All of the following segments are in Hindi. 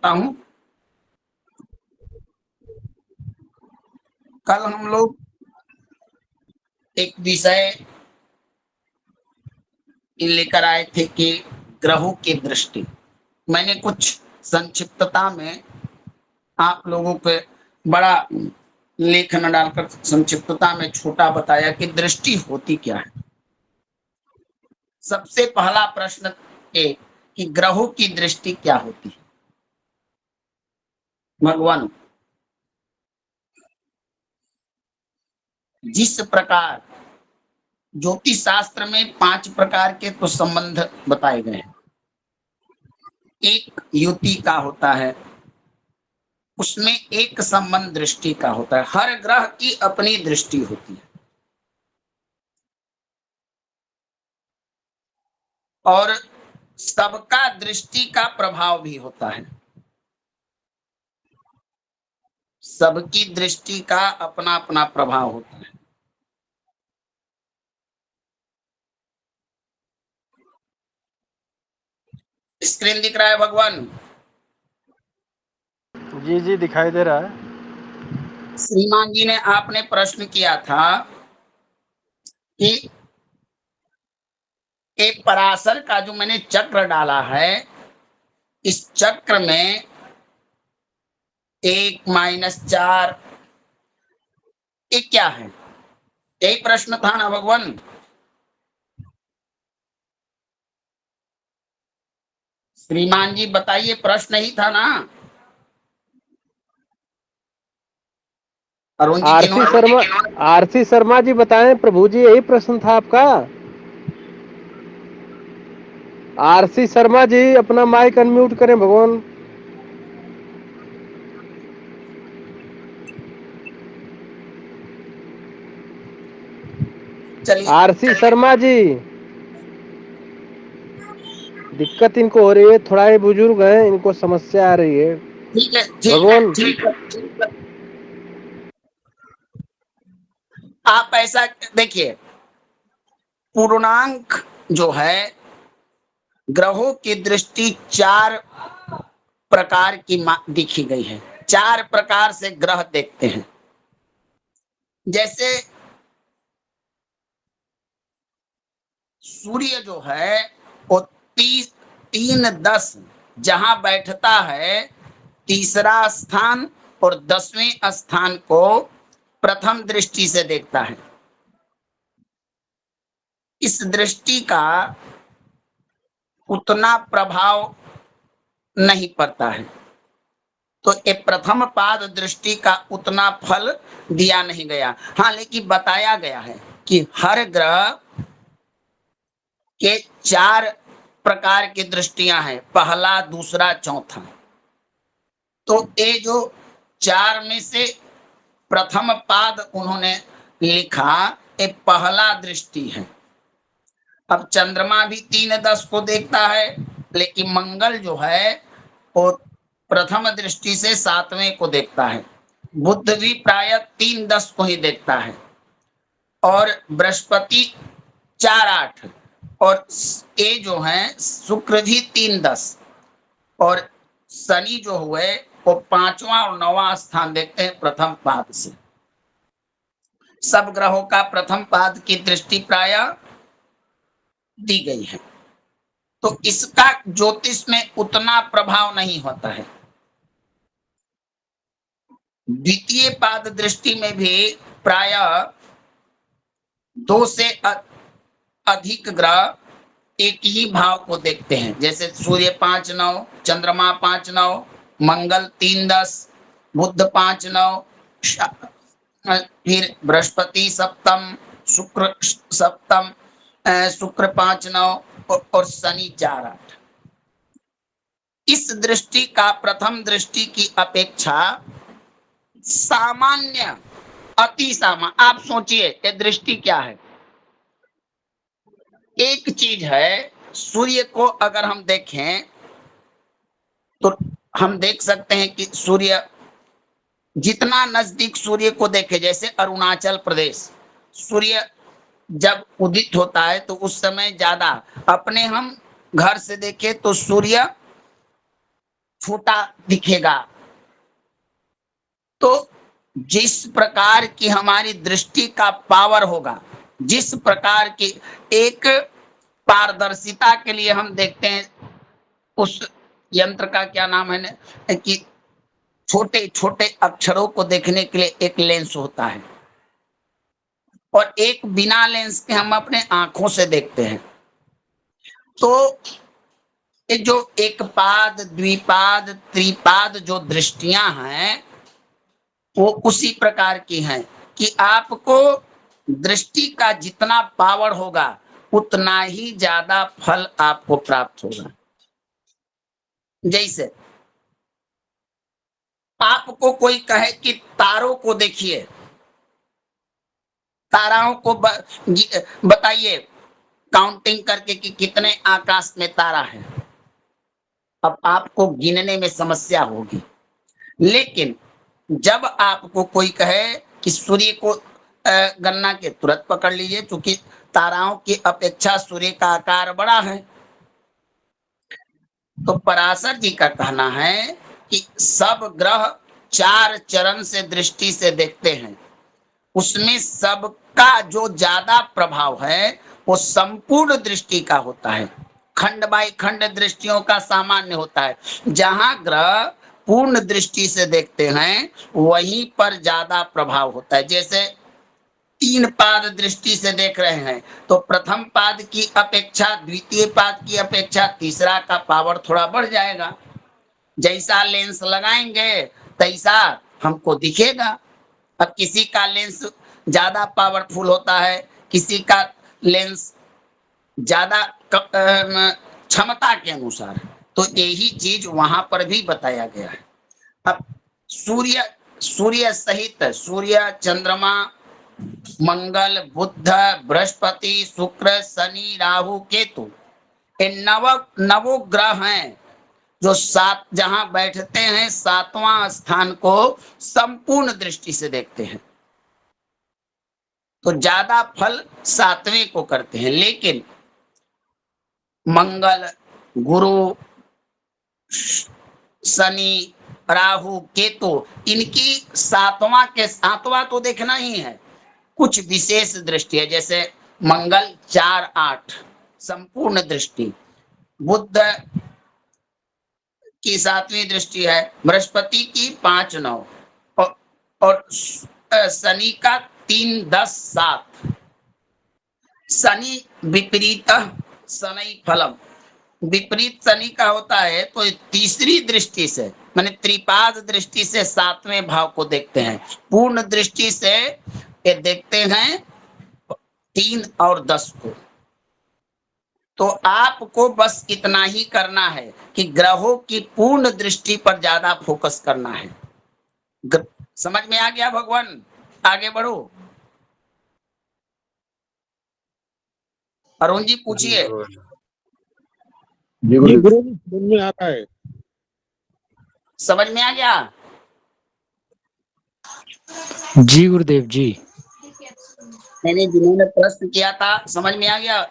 करता हूं। कल हम लोग एक विषय लेकर आए थे कि ग्रहों की दृष्टि। मैंने कुछ संक्षिप्तता में आप लोगों पे बड़ा लेख न डालकर संक्षिप्तता में छोटा बताया कि दृष्टि होती क्या है। सबसे पहला प्रश्न ये कि ग्रहों की दृष्टि क्या होती है। भगवान, जिस प्रकार ज्योतिष शास्त्र में 5 प्रकार के तो संबंध बताए गए हैं। एक युति का होता है, उसमें एक संबंध दृष्टि का होता है। हर ग्रह की अपनी दृष्टि होती है और सबका दृष्टि का प्रभाव भी होता है। सबकी दृष्टि का अपना अपना प्रभाव होता है। स्क्रीन दिख रहा है भगवान? जी जी दिखाई दे रहा है। श्रीमान जी ने आपने प्रश्न किया था कि एक पराशर का जो मैंने चक्र डाला है, इस चक्र में 1-4 ये क्या है? यही प्रश्न था ना भगवान? श्रीमान जी बताइए, प्रश्न ही था ना? अरुण जी आरसी शर्मा जी बताएं प्रभु जी, यही प्रश्न था आपका। आरसी शर्मा जी अपना माइक अनम्यूट करें भगवान। चलिए, आरसी शर्मा जी, दिक्कत इनको हो रही है, थोड़ा ये बुजुर्ग हैं, इनको समस्या आ रही है। ठीक है, भगवान ठीक है। आप ऐसा देखिए, पूर्णांक जो है ग्रहों की दृष्टि 4 प्रकार की दिखी गई है। 4 प्रकार से ग्रह देखते हैं। जैसे सूर्य जो है वो 3-10 जहां बैठता है, तीसरा स्थान और 10वें स्थान को प्रथम दृष्टि से देखता है। इस दृष्टि का उतना प्रभाव नहीं पड़ता है, तो ये प्रथम पाद दृष्टि का उतना फल दिया नहीं गया। हाँ, लेकिन बताया गया है कि हर ग्रह के 4 प्रकार की दृष्टियां हैं, पहला, दूसरा, चौथा। तो ये जो 4 में से प्रथम पाद उन्होंने लिखा, ये पहला दृष्टि है। अब चंद्रमा भी 3-10 को देखता है, लेकिन मंगल जो है वो प्रथम दृष्टि से 7वें को देखता है। बुध भी प्राय 3-10 को ही देखता है, और बृहस्पति 4-8, और ये जो है शुक्र भी 3-10, और शनि जो हुए वो 5वां और 9वां स्थान देखते हैं प्रथम पाद से। सब ग्रहों का प्रथम पाद की दृष्टि प्राय दी गई है, तो इसका ज्योतिष में उतना प्रभाव नहीं होता है। द्वितीय पाद दृष्टि में भी प्राय 2 से अधिक ग्रह एक ही भाव को देखते हैं। जैसे सूर्य 5-9, चंद्रमा 5-9, मंगल 3-10, बुध 5-9, फिर बृहस्पति सप्तम, शुक्र सप्तम, शुक्र 5-9 और शनि 4-8। इस दृष्टि का प्रथम दृष्टि की अपेक्षा सामान्य, अति सामान्य। आप सोचिए ये दृष्टि क्या है। एक चीज है, सूर्य को अगर हम देखें तो हम देख सकते हैं कि सूर्य जितना नजदीक सूर्य को देखे, जैसे अरुणाचल प्रदेश, सूर्य जब उदित होता है तो उस समय ज्यादा, अपने हम घर से देखें तो सूर्य छोटा दिखेगा। तो जिस प्रकार की हमारी दृष्टि का पावर होगा, जिस प्रकार की एक पारदर्शिता के लिए हम देखते हैं, उस यंत्र का क्या नाम है न, कि छोटे छोटे अक्षरों को देखने के लिए एक लेंस होता है और एक बिना लेंस के हम अपने आंखों से देखते हैं। तो ये जो एक पाद, द्विपाद, त्रिपाद जो दृष्टियां हैं वो उसी प्रकार की हैं कि आपको दृष्टि का जितना पावर होगा उतना ही ज्यादा फल आपको प्राप्त होगा। जैसे आपको कोई कहे कि तारों को देखिए, ताराओं को बताइए काउंटिंग करके कि कितने आकाश में तारा है। अब आपको गिनने में समस्या होगी। लेकिन जब आपको कोई कहे कि सूर्य को गणना के तुरंत पकड़ लीजिए, क्योंकि ताराओं की अपेक्षा सूर्य का आकार बड़ा है। तो पराशर जी का कहना है कि सब ग्रह 4 चरण से दृष्टि से देखते हैं, उसमें सबका जो ज्यादा प्रभाव है वो संपूर्ण दृष्टि का होता है। खंड बाई खंड दृष्टियों का सामान्य होता है। जहां ग्रह पूर्ण दृष्टि से देखते हैं वहीं पर ज्यादा प्रभाव होता है। जैसे 3 पाद दृष्टि से देख रहे हैं तो प्रथम पाद की अपेक्षा, द्वितीय पाद की अपेक्षा तीसरा का पावर थोड़ा बढ़ जाएगा। जैसा लेंस लगाएंगे तैसा हमको दिखेगा। अब किसी का लेंस ज्यादा पावरफुल होता है, किसी का लेंस ज्यादा क्षमता के अनुसार। तो यही चीज वहां पर भी बताया गया है। अब सूर्य सहित सूर्य, चंद्रमा, मंगल, बुध, बृहस्पति, शुक्र, शनि, राहु, केतु, ये नवो ग्रह हैं जो जहां बैठते हैं 7वां स्थान को संपूर्ण दृष्टि से देखते हैं। तो ज्यादा फल 7वें को करते हैं। लेकिन मंगल, गुरु, शनि, राहु, केतु, इनकी 7वां तो देखना ही है। कुछ विशेष दृष्टि है, जैसे मंगल 4-8 संपूर्ण दृष्टि, बुध की 7वीं दृष्टि है, बृहस्पति की 5-9 और शनि का 3-10-7। शनि विपरीत शनि फलम, विपरीत शनि का होता है तो तीसरी दृष्टि से माने त्रिपाद दृष्टि से 7वें भाव को देखते हैं। पूर्ण दृष्टि से ये देखते हैं 3 और 10 को। तो आपको बस इतना ही करना है कि ग्रहों की पूर्ण दृष्टि पर ज्यादा फोकस करना है। समझ में आ गया भगवान? आगे बढ़ो। अरुण जी पूछिए। जी गुरु जी समझ में आता है। समझ में आ गया? जी गुरुदेव जी। मैंने जिन्होंने प्रश्न किया था समझ में आ गया?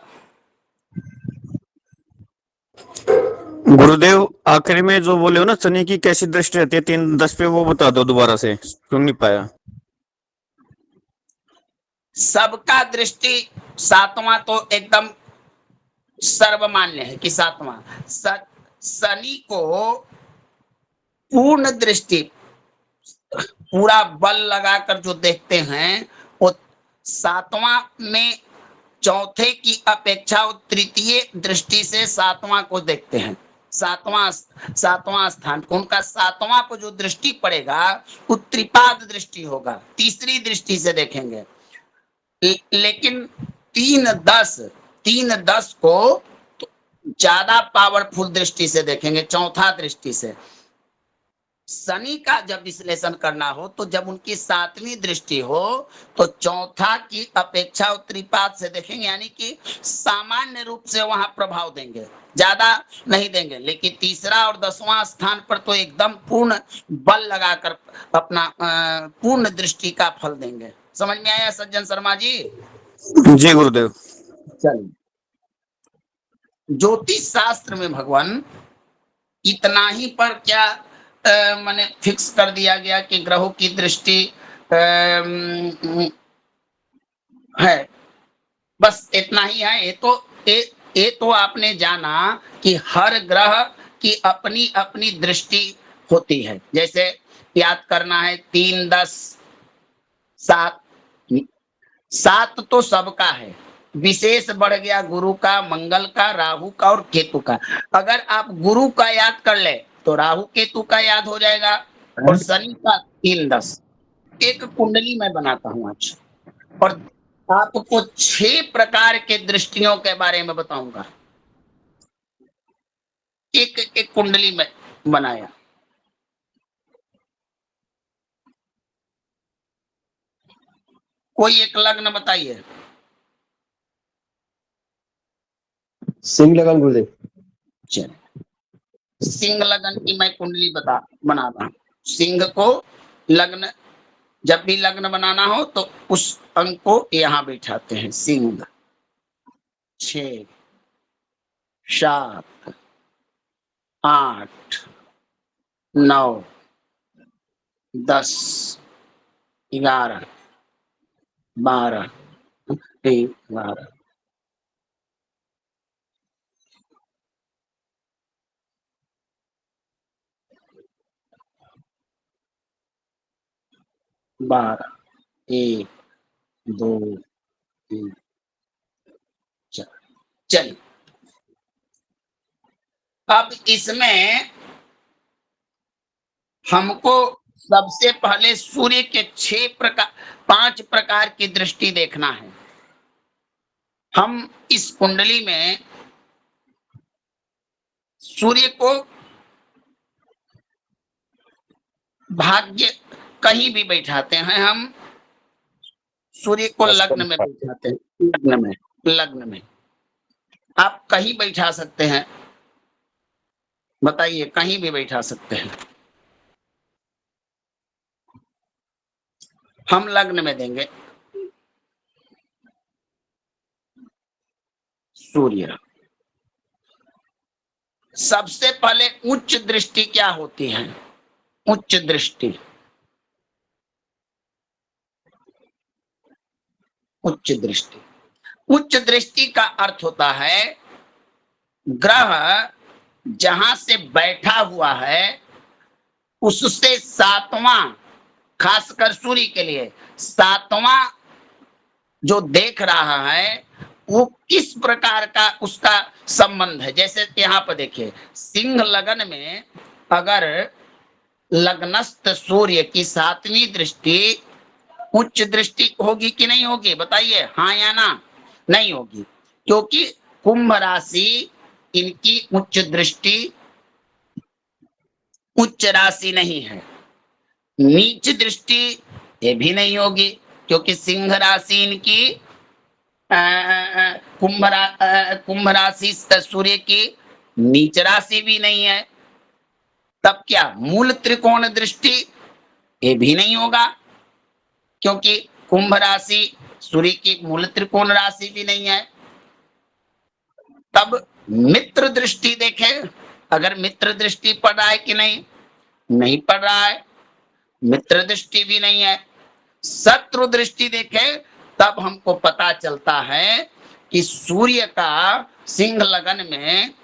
गुरुदेव आखिरी में जो बोले हो ना शनि की कैसी दृष्टि रहती है 3-10 पे, वो बता दो दोबारा से, सुन नहीं पाया। सबका दृष्टि 7वां तो एकदम सर्वमान्य है कि 7वां। शनि को पूर्ण दृष्टि, पूरा बल लगाकर जो देखते हैं वो 7वां में चौथे की अपेक्षा तृतीय दृष्टि से 7वां को देखते हैं। 7वां स्थान को उनका 7वां पर जो दृष्टि पड़ेगा वो त्रिपाद दृष्टि होगा, तीसरी दृष्टि से देखेंगे। लेकिन 3-10 को तो ज्यादा पावरफुल दृष्टि से देखेंगे, चौथा दृष्टि से। शनि का जब विश्लेषण करना हो तो जब उनकी 7वीं दृष्टि हो तो चौथा की अपेक्षा त्रिपाद से देखेंगे, यानी कि सामान्य रूप से वहां प्रभाव देंगे, ज्यादा नहीं देंगे। लेकिन तीसरा और 10वां स्थान पर तो एकदम पूर्ण बल लगाकर अपना पूर्ण दृष्टि का फल देंगे। समझ में आया सज्जन शर्मा जी? जी गुरुदेव। चलिए, ज्योतिष शास्त्र में भगवान इतना ही पर क्या माने फिक्स कर दिया गया कि ग्रहों की दृष्टि है, बस इतना ही है। ये तो आपने जाना कि हर ग्रह की अपनी अपनी दृष्टि होती है। जैसे याद करना है 3, 10, 7, 7 तो सबका है, विशेष बढ़ गया गुरु का, मंगल का, राहु का और केतु का। अगर आप गुरु का याद कर ले तो राहु केतु का याद हो जाएगा, और शनि का 3, 10। एक कुंडली मैं बनाता हूं आज, और आपको 6 प्रकार के दृष्टियों के बारे में बताऊंगा। एक एक कुंडली में बनाया। कोई एक लग्न बताइए। सिंह लगन गुरुदेव। चलिए, सिंह लग्न की मैं कुंडली बना रहा हूं। सिंह को लग्न, जब भी लग्न बनाना हो तो उस अंक को यहां बैठाते हैं। सिंह 6, 7, 8, 9, 10, 11, 12, 12, 12, 1, 2, 3, 4। चलिए, अब इसमें हमको सबसे पहले सूर्य के 5 प्रकार की दृष्टि देखना है। हम इस कुंडली में सूर्य को भाग्य कहीं भी बैठाते हैं, हम सूर्य को लग्न में बैठाते हैं। लग्न में आप कहीं बैठा सकते हैं, बताइए, कहीं भी बैठा सकते हैं। हम लग्न में देंगे सूर्य। सबसे पहले उच्च दृष्टि क्या होती है? उच्च दृष्टि, उच्च दृष्टि, उच्च दृष्टि का अर्थ होता है ग्रह जहां से बैठा हुआ है उससे 7वां, खासकर सूर्य के लिए 7वां जो देख रहा है वो किस प्रकार का उसका संबंध है। जैसे यहाँ पर देखिए, सिंह लगन में अगर लग्नस्थ सूर्य की 7वीं दृष्टि उच्च दृष्टि होगी कि नहीं होगी, बताइए, हाँ या ना? नहीं होगी, क्योंकि कुंभ राशि इनकी उच्च दृष्टि, उच्च राशि नहीं है। नीच दृष्टि ये भी नहीं होगी, क्योंकि सिंह राशि इनकी कुंभ राशि सूर्य की नीच राशि भी नहीं है। तब क्या मूल त्रिकोण दृष्टि ये भी नहीं होगा, क्योंकि कुंभ राशि सूर्य की मूल त्रिकोण राशि भी नहीं है। तब मित्र दृष्टि देखें, अगर मित्र दृष्टि पड़ रहा है कि नहीं, नहीं पड़ रहा है, मित्र दृष्टि भी नहीं है। शत्रु दृष्टि देखें, तब हमको पता चलता है कि सूर्य का सिंह लगन में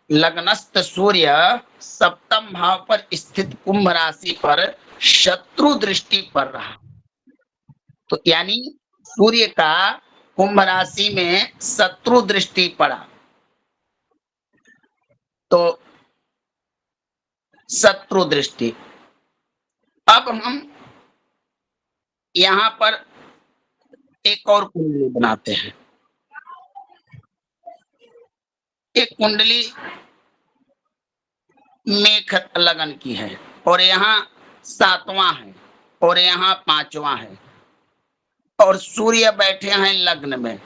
लग्नस्थ सूर्य 7म भाव पर स्थित कुंभ राशि पर शत्रु दृष्टि पड़ रहा। तो यानी सूर्य का कुंभ राशि में शत्रु दृष्टि पड़ा, तो शत्रु दृष्टि। अब हम यहां पर एक और कुंडली बनाते हैं। एक कुंडली मेष लगन की है, और यहाँ 7वां है, और यहाँ 5वां है, और सूर्य बैठे हैं लग्न में।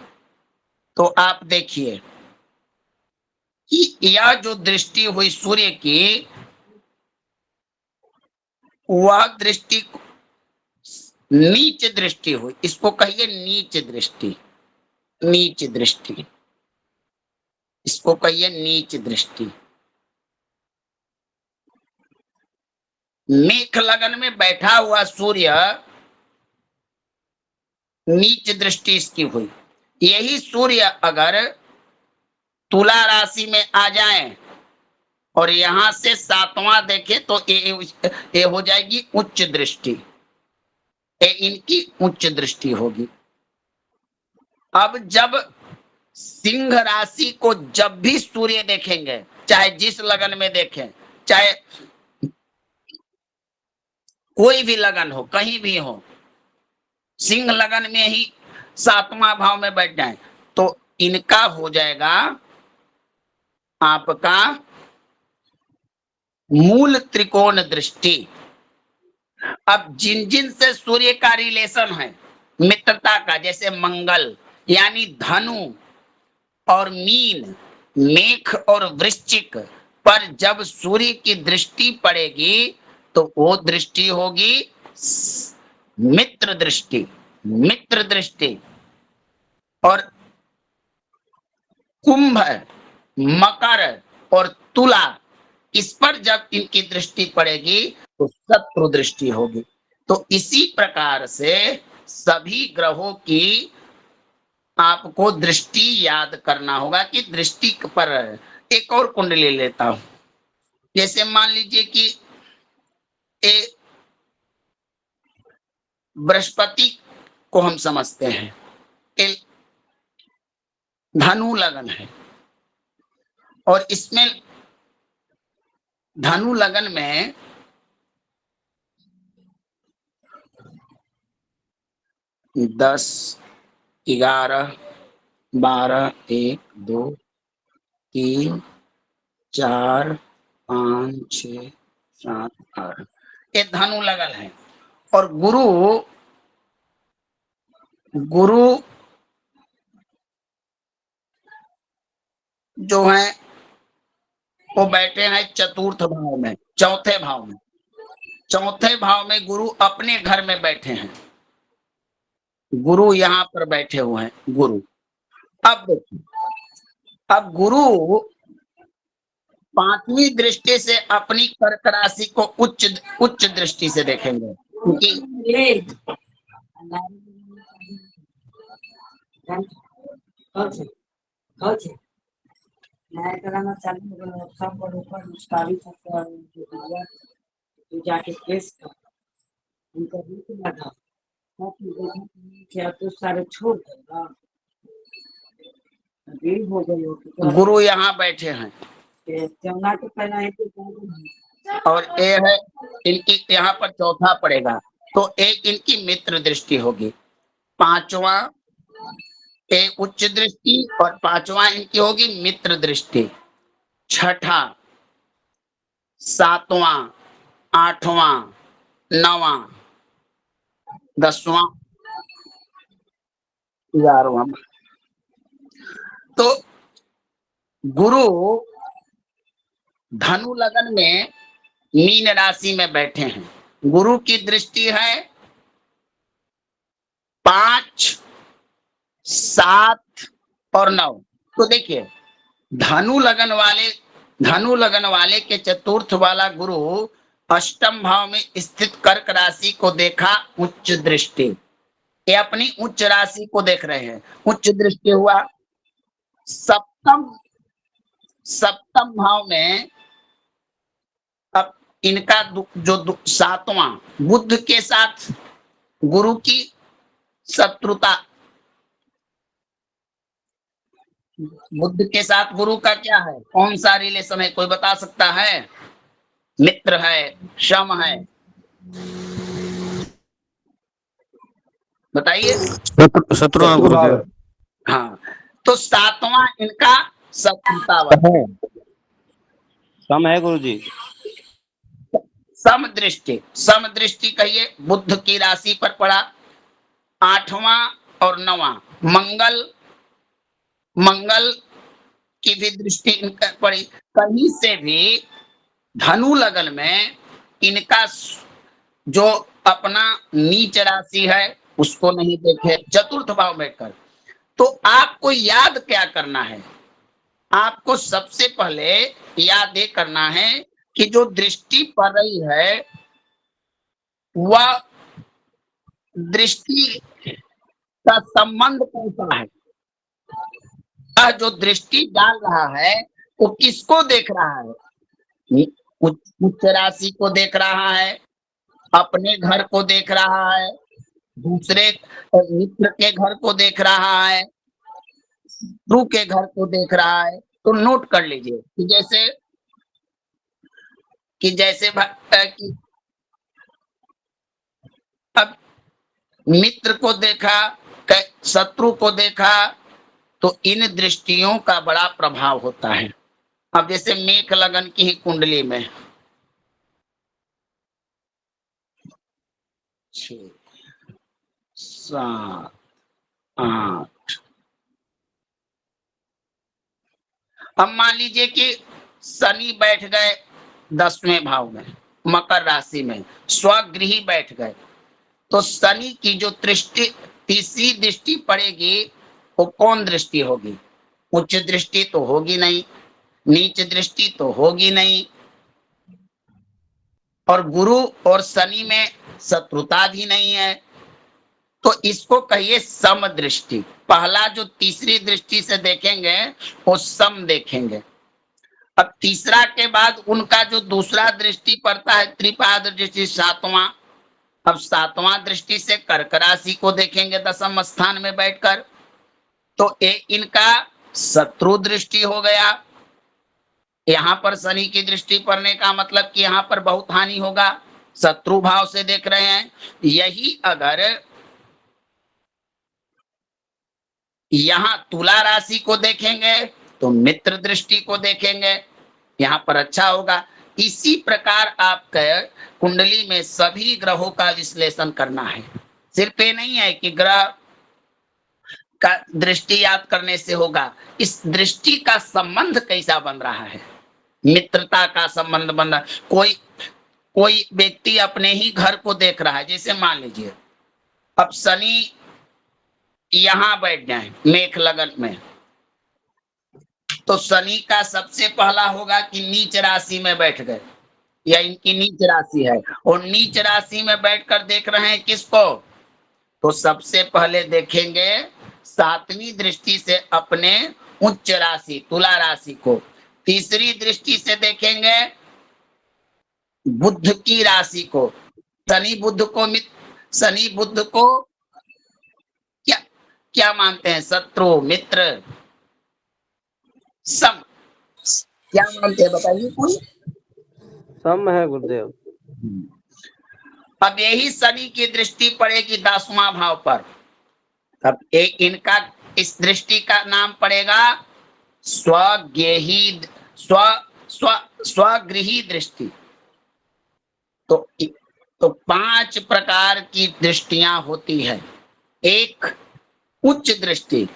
तो आप देखिए कि यह जो दृष्टि हुई सूर्य की, वह दृष्टि नीच दृष्टि हुई। इसको कहिए नीच दृष्टि, नीच दृष्टि, इसको कहिए नीच दृष्टि। मेष लगन में बैठा हुआ सूर्य नीच दृष्टि इसकी हुई। यही सूर्य अगर तुला राशि में आ जाए और यहां से 7वां देखे तो ये हो जाएगी उच्च दृष्टि, ये इनकी उच्च दृष्टि होगी। अब जब सिंह राशि को जब भी सूर्य देखेंगे, चाहे जिस लगन में देखें, चाहे कोई भी लगन हो, कहीं भी हो, सिंह लगन में ही 7वां भाव में बैठ जाए तो इनका हो जाएगा आपका मूल त्रिकोण दृष्टि। अब जिन जिन से सूर्य का रिलेशन है मित्रता का, जैसे मंगल यानी धनु और मीन, मेष और वृश्चिक पर जब सूर्य की दृष्टि पड़ेगी तो वो दृष्टि होगी मित्र दृष्टि। मित्र दृष्टि और कुंभ, मकर और तुला, इस पर जब इनकी दृष्टि पड़ेगी तो शत्रु दृष्टि होगी। तो इसी प्रकार से सभी ग्रहों की आपको दृष्टि याद करना होगा कि दृष्टि पर। एक और कुंडली लेता हूं, जैसे मान लीजिए कि बृहस्पति को हम समझते हैं, धनु लगन है और इसमें धनु लगन में दस, 11, 12, 1, 2, 3, 4, 5, 6, 7, 8 ये धनु लगन है। और गुरु जो है वो बैठे हैं चतुर्थ भाव में, चौथे भाव में। चौथे भाव में गुरु अपने घर में बैठे हैं, गुरु यहाँ पर बैठे हुए हैं गुरु। अब गुरु 5वीं दृष्टि से अपनी कर्क राशि को उच्च दृष्टि से देखेंगे, क्योंकि जाके केस का उनका लगा क्या तो सारे छोड़ देगा, हो गई गुरु यहाँ बैठे हैं चौना के पहना है और ये है इनकी यहाँ पर चौथा पड़ेगा तो एक इनकी मित्र दृष्टि होगी। 5वां एक उच्च दृष्टि और 5वां इनकी होगी मित्र दृष्टि। 6ठा, 7वां, 8वां, 9वां, 10वां, 11वां। तो गुरु धनु लगन में मीन राशि में बैठे हैं, गुरु की दृष्टि है 5, 7 और 9। तो देखिए धनु लगन वाले के चतुर्थ वाला गुरु अष्टम भाव में स्थित कर्क राशि को देखा उच्च दृष्टि, ये अपनी उच्च राशि को देख रहे हैं, उच्च दृष्टि हुआ। सप्तम भाव में अब इनका जो 7वां बुध के साथ गुरु की शत्रुता, बुध के साथ गुरु का क्या है, कौन सा रिलेशन है, कोई बता सकता है? मित्र है, सम है, बताइए। शत्रु गुरुदेव। हाँ, तो 7वां इनका शत्रुता है, सम है गुरु जी। सम दृष्टि कहिए बुध की राशि पर पड़ा। 8वां और 9वां मंगल की भी दृष्टि इनका पड़ी। कहीं से भी धनु लगन में इनका जो अपना नीच राशि है उसको नहीं देखे, चतुर्थ भाव में कर। तो आपको याद क्या करना है, आपको सबसे पहले याद ये करना है कि जो दृष्टि पड़ रही है वह दृष्टि का संबंध कैसा है। वह जो दृष्टि डाल रहा है वो किसको देख रहा है, उच्च राशि को देख रहा है, अपने घर को देख रहा है, दूसरे मित्र के घर को देख रहा है, शत्रु के घर को देख रहा है। तो नोट कर लीजिए कि जैसे कि अब मित्र को देखा, शत्रु को देखा, तो इन दृष्टियों का बड़ा प्रभाव होता है। अब जैसे मेष लगन की ही कुंडली में 6, 7, 8, अब मान लीजिए कि शनि बैठ गए 10वें भाव में, मकर राशि में, स्वगृही बैठ गए, तो शनि की जो दृष्टि, तीसरी दृष्टि पड़ेगी, वो कौन दृष्टि होगी? उच्च दृष्टि तो होगी नहीं, नीच दृष्टि तो होगी नहीं, और गुरु और शनि में शत्रुता भी नहीं है, तो इसको कहिए सम दृष्टि। पहला जो तीसरी दृष्टि से देखेंगे वो सम देखेंगे। अब तीसरा के बाद उनका जो दूसरा दृष्टि पड़ता है त्रिपाद दृष्टि, 7वां। अब 7वां दृष्टि से कर्क राशि को देखेंगे 10वें स्थान में बैठकर, तो इनका शत्रु दृष्टि हो गया। यहां पर शनि की दृष्टि पड़ने का मतलब कि यहां पर बहुत हानि होगा, शत्रु भाव से देख रहे हैं। यही अगर यहां तुला राशि को देखेंगे तो मित्र दृष्टि को देखेंगे, यहां पर अच्छा होगा। इसी प्रकार आपके कुंडली में सभी ग्रहों का विश्लेषण करना है। सिर्फ ये नहीं है कि ग्रह का दृष्टि याद करने से होगा, इस दृष्टि का संबंध कैसा बन रहा है, मित्रता का संबंध बन रहा है। कोई व्यक्ति अपने ही घर को देख रहा है, जैसे मान लीजिए अब शनि यहां बैठ जाए मेष लगन में, तो शनि का सबसे पहला होगा कि नीच राशि में बैठ गए, या इनकी नीच राशि है और नीच राशि में बैठकर देख रहे हैं किसको, तो सबसे पहले देखेंगे 7वीं दृष्टि से अपने उच्च राशि तुला राशि को, तीसरी दृष्टि से देखेंगे बुध की राशि को। शनि बुध को क्या मानते हैं, शत्रु, मित्र, सम, क्या मानते हैं बताइए कोई? सम है गुरुदेव। अब यही शनि की दृष्टि पड़ेगी 10वां भाव पर, अब इनका इस दृष्टि का नाम पड़ेगा स्वगृही दृष्टि। तो 5 प्रकार की दृष्टियां होती है। एक उच्च दृष्टि।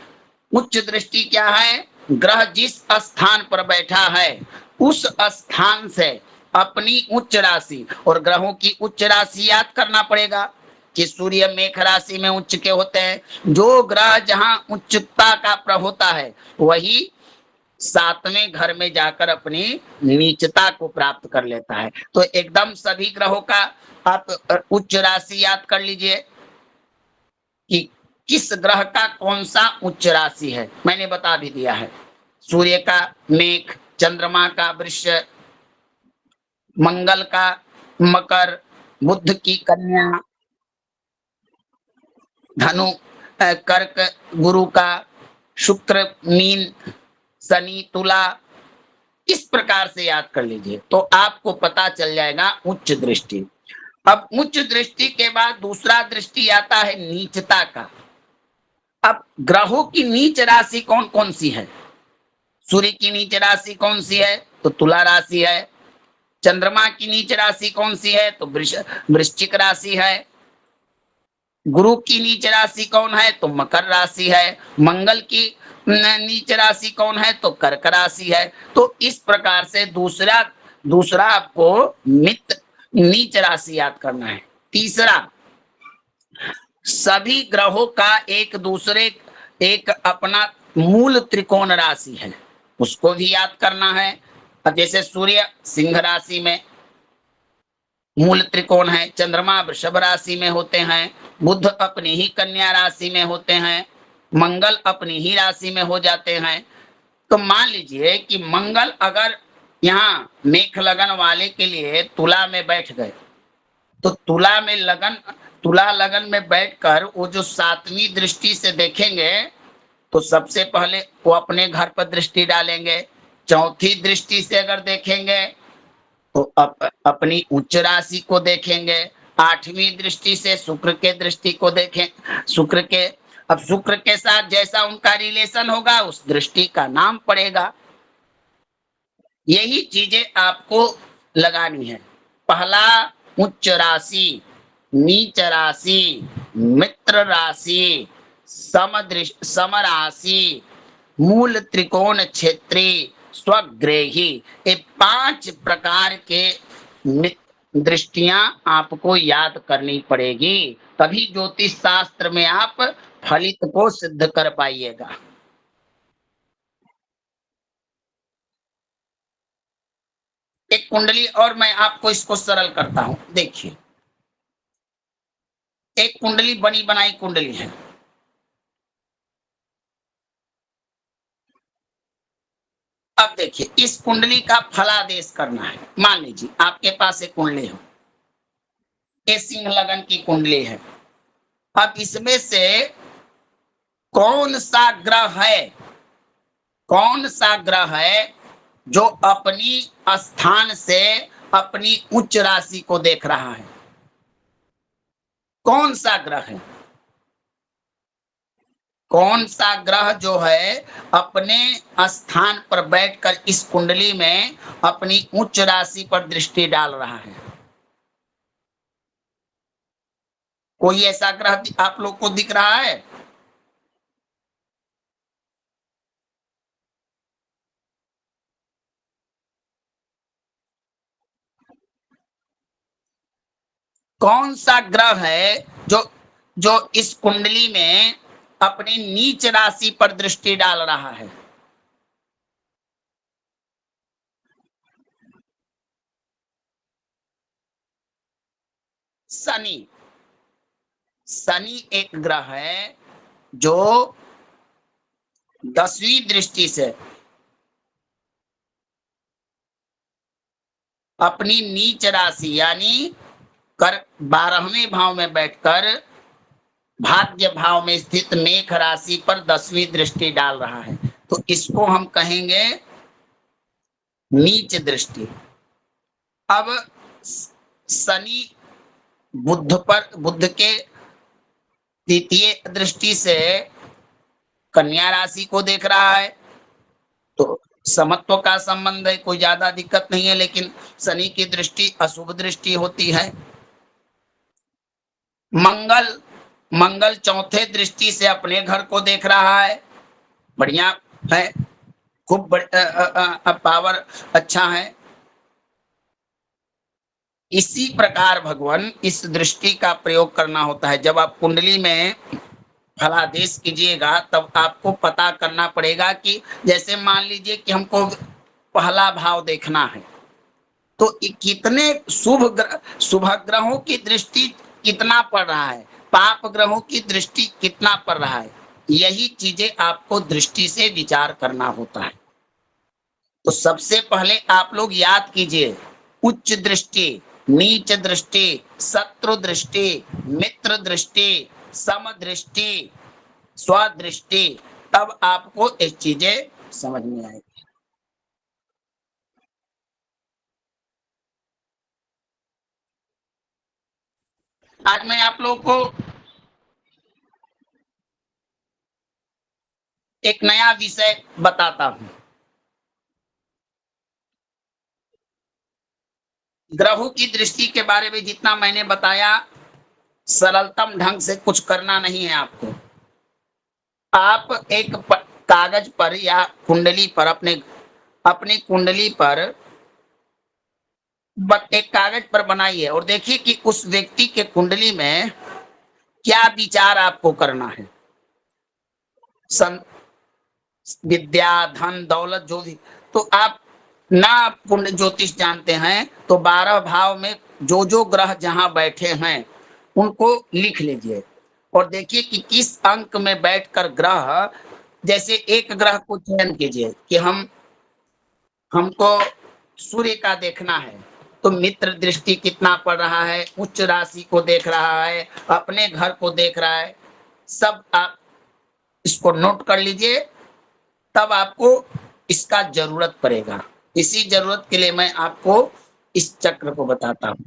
उच्च दृष्टि क्या है? ग्रह जिस स्थान पर बैठा है उस स्थान से अपनी उच्च राशि, और ग्रहों की उच्च राशि याद करना पड़ेगा कि सूर्य मेष राशि में उच्च के होते हैं। जो ग्रह जहां उच्चता का होता है वही 7वें घर में जाकर अपनी नीचता को प्राप्त कर लेता है। तो एकदम सभी ग्रहों का आप उच्च राशि याद कर लीजिए कि किस ग्रह का कौन सा उच्च राशि है, मैंने बता भी दिया है। सूर्य का मेष, चंद्रमा का वृष, मंगल का मकर, बुध की कन्या, धनु, कर्क गुरु का, शुक्र मीन, शनि तुला। इस प्रकार से याद कर लीजिए तो आपको पता चल जाएगा उच्च दृष्टि। अब उच्च दृष्टि के बाद दूसरा दृष्टि आता है नीचता का। अब ग्रहों की नीच राशि कौन कौन सी है? सूर्य की नीच राशि कौन सी है? तो तुला राशि है। चंद्रमा की नीच राशि कौन सी है? तो वृश्चिक राशि है। गुरु की नीच राशि कौन है? तो मकर राशि है। मंगल की नीच राशि कौन है? तो कर्क राशि है। तो इस प्रकार से दूसरा आपको नीच राशि याद करना है। तीसरा, सभी ग्रहों का एक अपना मूल त्रिकोण राशि है, उसको भी याद करना है। अब जैसे सूर्य सिंह राशि में, मूल त्रिकोण है, चंद्रमा वृषभ राशि में होते हैं, बुध अपनी ही कन्या राशि में होते हैं, मंगल अपनी ही राशि में हो जाते हैं। तो मान लीजिए कि मंगल अगर यहाँ मेष लगन वाले के लिए तुला में बैठ गए, तो तुला लगन में बैठकर वो जो 7वीं दृष्टि से देखेंगे, तो सबसे पहले वो अपने घर पर दृष्टि डालेंगे। चौथी दृष्टि से अगर देखेंगे तो अपनी उच्च राशि को देखेंगे। 8वीं दृष्टि से शुक्र के दृष्टि को देखें, शुक्र के, अब शुक्र के साथ जैसा उनका रिलेशन होगा उस दृष्टि का नाम पड़ेगा। यही चीजें आपको लगानी है। पहला उच्च राशि, नीच राशि, मित्र राशि, समराशि, मूल त्रिकोण क्षेत्री, स्वग्रेही, ये 5 प्रकार के दृष्टियां आपको याद करनी पड़ेगी, तभी ज्योतिष शास्त्र में आप फलित को सिद्ध कर पाइएगा। एक कुंडली और मैं आपको इसको सरल करता हूं। देखिए, एक कुंडली बनी बनाई कुंडली है। अब देखिए, इस कुंडली का फलादेश करना है। मान लीजिए आपके पास एक कुंडली हो, ये सिंह लगन की कुंडली है। अब इसमें से कौन सा ग्रह है जो अपनी स्थान से अपनी उच्च राशि को देख रहा है? कौन सा ग्रह है? कौन सा ग्रह जो है अपने स्थान पर बैठकर इस कुंडली में अपनी उच्च राशि पर दृष्टि डाल रहा है? कोई ऐसा ग्रह आप लोग को दिख रहा है? कौन सा ग्रह है जो इस कुंडली में अपनी नीच राशि पर दृष्टि डाल रहा है? शनि। शनि एक ग्रह है जो 10वीं दृष्टि से अपनी नीच राशि यानी कर 12वें भाव में बैठकर भाग्य भाव में स्थित मेष राशि पर 10वीं दृष्टि डाल रहा है। तो इसको हम कहेंगे नीच दृष्टि। अब शनि बुध के द्वितीय दृष्टि से कन्या राशि को देख रहा है, तो समत्व का संबंध है, कोई ज्यादा दिक्कत नहीं है। लेकिन शनि की दृष्टि अशुभ दृष्टि होती है। मंगल चौथे दृष्टि से अपने घर को देख रहा है, बढ़िया है, खूब पावर अच्छा है। इसी प्रकार भगवान इस दृष्टि का प्रयोग करना होता है। जब आप कुंडली में फलादेश कीजिएगा तब आपको पता करना पड़ेगा कि जैसे मान लीजिए कि हमको पहला भाव देखना है, तो कितने शुभ ग्रहों की दृष्टि कितना पड़ रहा है, पाप ग्रहों की दृष्टि कितना पड़ रहा है, यही चीजें आपको दृष्टि से विचार करना होता है। तो सबसे पहले आप लोग याद कीजिए, उच्च दृष्टि, नीच दृष्टि, शत्रु दृष्टि, मित्र दृष्टि, समदृष्टि, स्वदृष्टि, तब आपको ये चीजें समझ में आएगी। आज मैं आप लोगों को एक नया विषय बताता हूं। ग्रहों की दृष्टि के बारे में जितना मैंने बताया, सरलतम ढंग से कुछ करना नहीं है आपको। आप एक कागज पर या कुंडली पर अपनी कुंडली पर एक कागज पर बनाइए और देखिए कि उस व्यक्ति के कुंडली में क्या विचार आपको करना है। विद्या, धन, दौलत जो भी, तो आप ना कुंड ज्योतिष जानते हैं तो 12 भाव में जो ग्रह जहां बैठे हैं उनको लिख लीजिए और देखिए कि किस अंक में बैठकर ग्रह, जैसे एक ग्रह को चयन कीजिए कि हमको सूर्य का देखना है, तो मित्र दृष्टि कितना पड़ रहा है, उच्च राशि को देख रहा है, अपने घर को देख रहा है, सब आप इसको नोट कर लीजिए, तब आपको इसका जरूरत पड़ेगा। इसी जरूरत के लिए मैं आपको इस चक्र को बताता हूँ।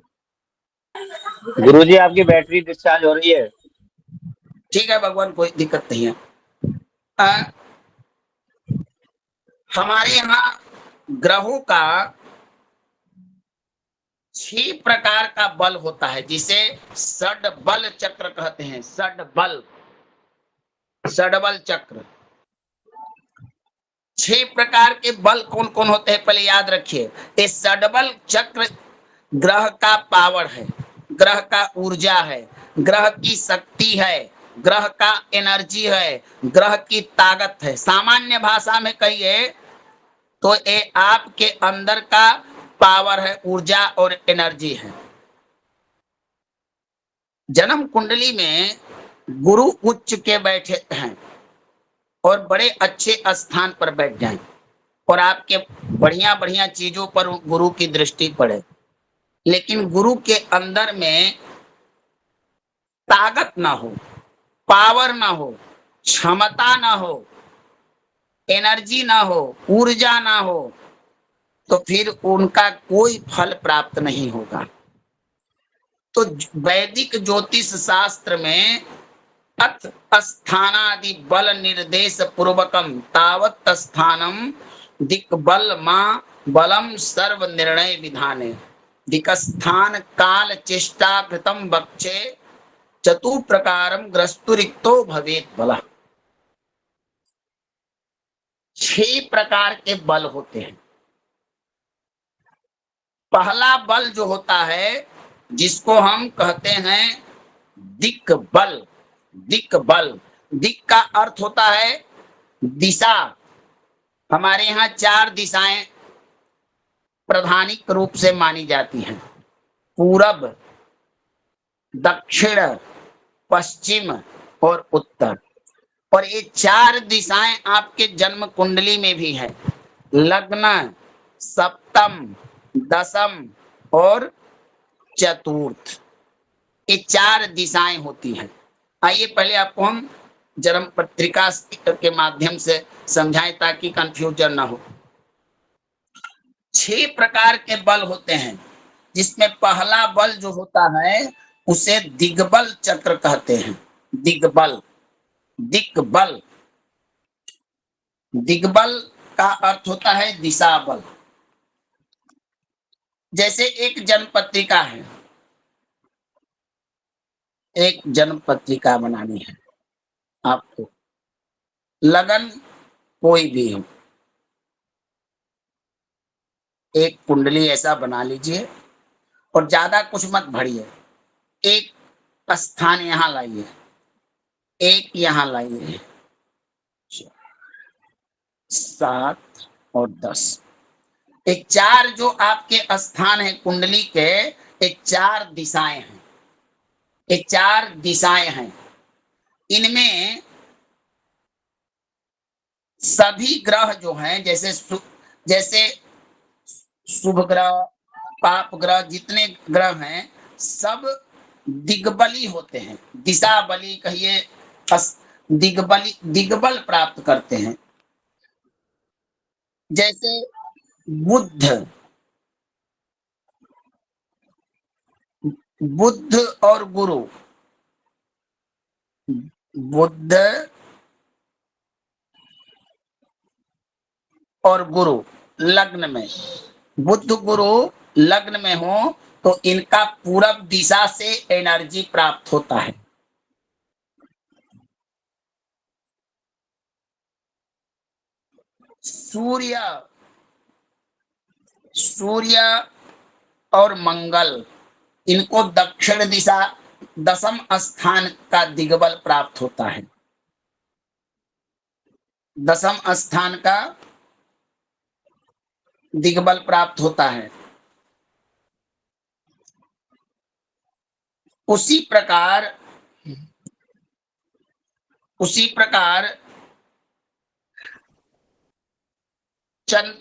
गुरुजी आपकी बैटरी डिस्चार्ज हो रही है। ठीक है भगवान, कोई दिक्कत नहीं है। अ, हमारे यहाँ ग्रहों का 6 प्रकार का बल होता है, जिसे षडबल चक्र कहते हैं। षडबल चक्र। 6 प्रकार के बल कौन कौन होते हैं पहले याद रखिए। ये षडबल चक्र ग्रह का पावर है, ग्रह का ऊर्जा है, ग्रह की शक्ति है, ग्रह का एनर्जी है, ग्रह की ताकत है। सामान्य भाषा में कहिए तो ये आपके अंदर का पावर है, ऊर्जा और एनर्जी है। जन्म कुंडली में गुरु उच्च के बैठे हैं और बड़े अच्छे स्थान पर बैठ जाएं और आपके बढ़िया बढ़िया चीजों पर गुरु की दृष्टि पड़े, लेकिन गुरु के अंदर में ताकत ना हो, पावर ना हो, क्षमता ना हो, एनर्जी ना हो, ऊर्जा ना हो, तो फिर उनका कोई फल प्राप्त नहीं होगा। तो वैदिक ज्योतिष शास्त्र में अथ स्थानादि बल निर्देश पूर्वकम तावत स्थानम दिक्बल मां बलम सर्व निर्णय विधाने दिक्स्थान काल चेष्टा कृतम वक्षे चतु प्रकारम ग्रस्तुरिक्तो भवेत बल। 6 प्रकार के बल होते हैं। पहला बल जो होता है जिसको हम कहते हैं दिक् बल। दिक् बल, दिक् का अर्थ होता है दिशा। हमारे यहाँ 4 दिशाएं प्रधानिक रूप से मानी जाती हैं, पूरब, दक्षिण, पश्चिम और उत्तर। और ये 4 दिशाएं आपके जन्म कुंडली में भी है। लग्न, सप्तम, दशम और चतुर्थ, ये 4 दिशाएं होती हैं। आइए पहले आपको हम जन्म पत्रिका के माध्यम से समझाएं ताकि कंफ्यूजन ना हो। 6 प्रकार के बल होते हैं, जिसमें पहला बल जो होता है उसे दिग्बल चक्र कहते हैं। दिग्बल, दिग्बल, दिग्बल का अर्थ होता है दिशा बल। जैसे एक जन्म पत्रिका है, एक जन्म पत्रिका बनानी है आपको, लगन कोई भी हो, एक कुंडली ऐसा बना लीजिए और ज्यादा कुछ मत भरिए। एक स्थान यहां लाइए, एक यहां लाइए, 7 और 10, ये 4 जो आपके स्थान है कुंडली के, ये 4 दिशाएं हैं। ये 4 दिशाएं हैं, इनमें सभी ग्रह जो हैं, जैसे शुभ ग्रह, पाप ग्रह, जितने ग्रह हैं सब दिग्बली होते हैं। दिशा बली कहिए, दिग्बली, दिग्बल प्राप्त करते हैं। जैसे बुध, बुध और गुरु, बुध और गुरु लग्न में, बुध गुरु लग्न में हो तो इनका पूरब दिशा से एनर्जी प्राप्त होता है। सूर्य, सूर्य और मंगल, इनको दक्षिण दिशा दशम स्थान का दिग्बल प्राप्त होता है। दशम स्थान का दिग्बल प्राप्त होता है। उसी प्रकार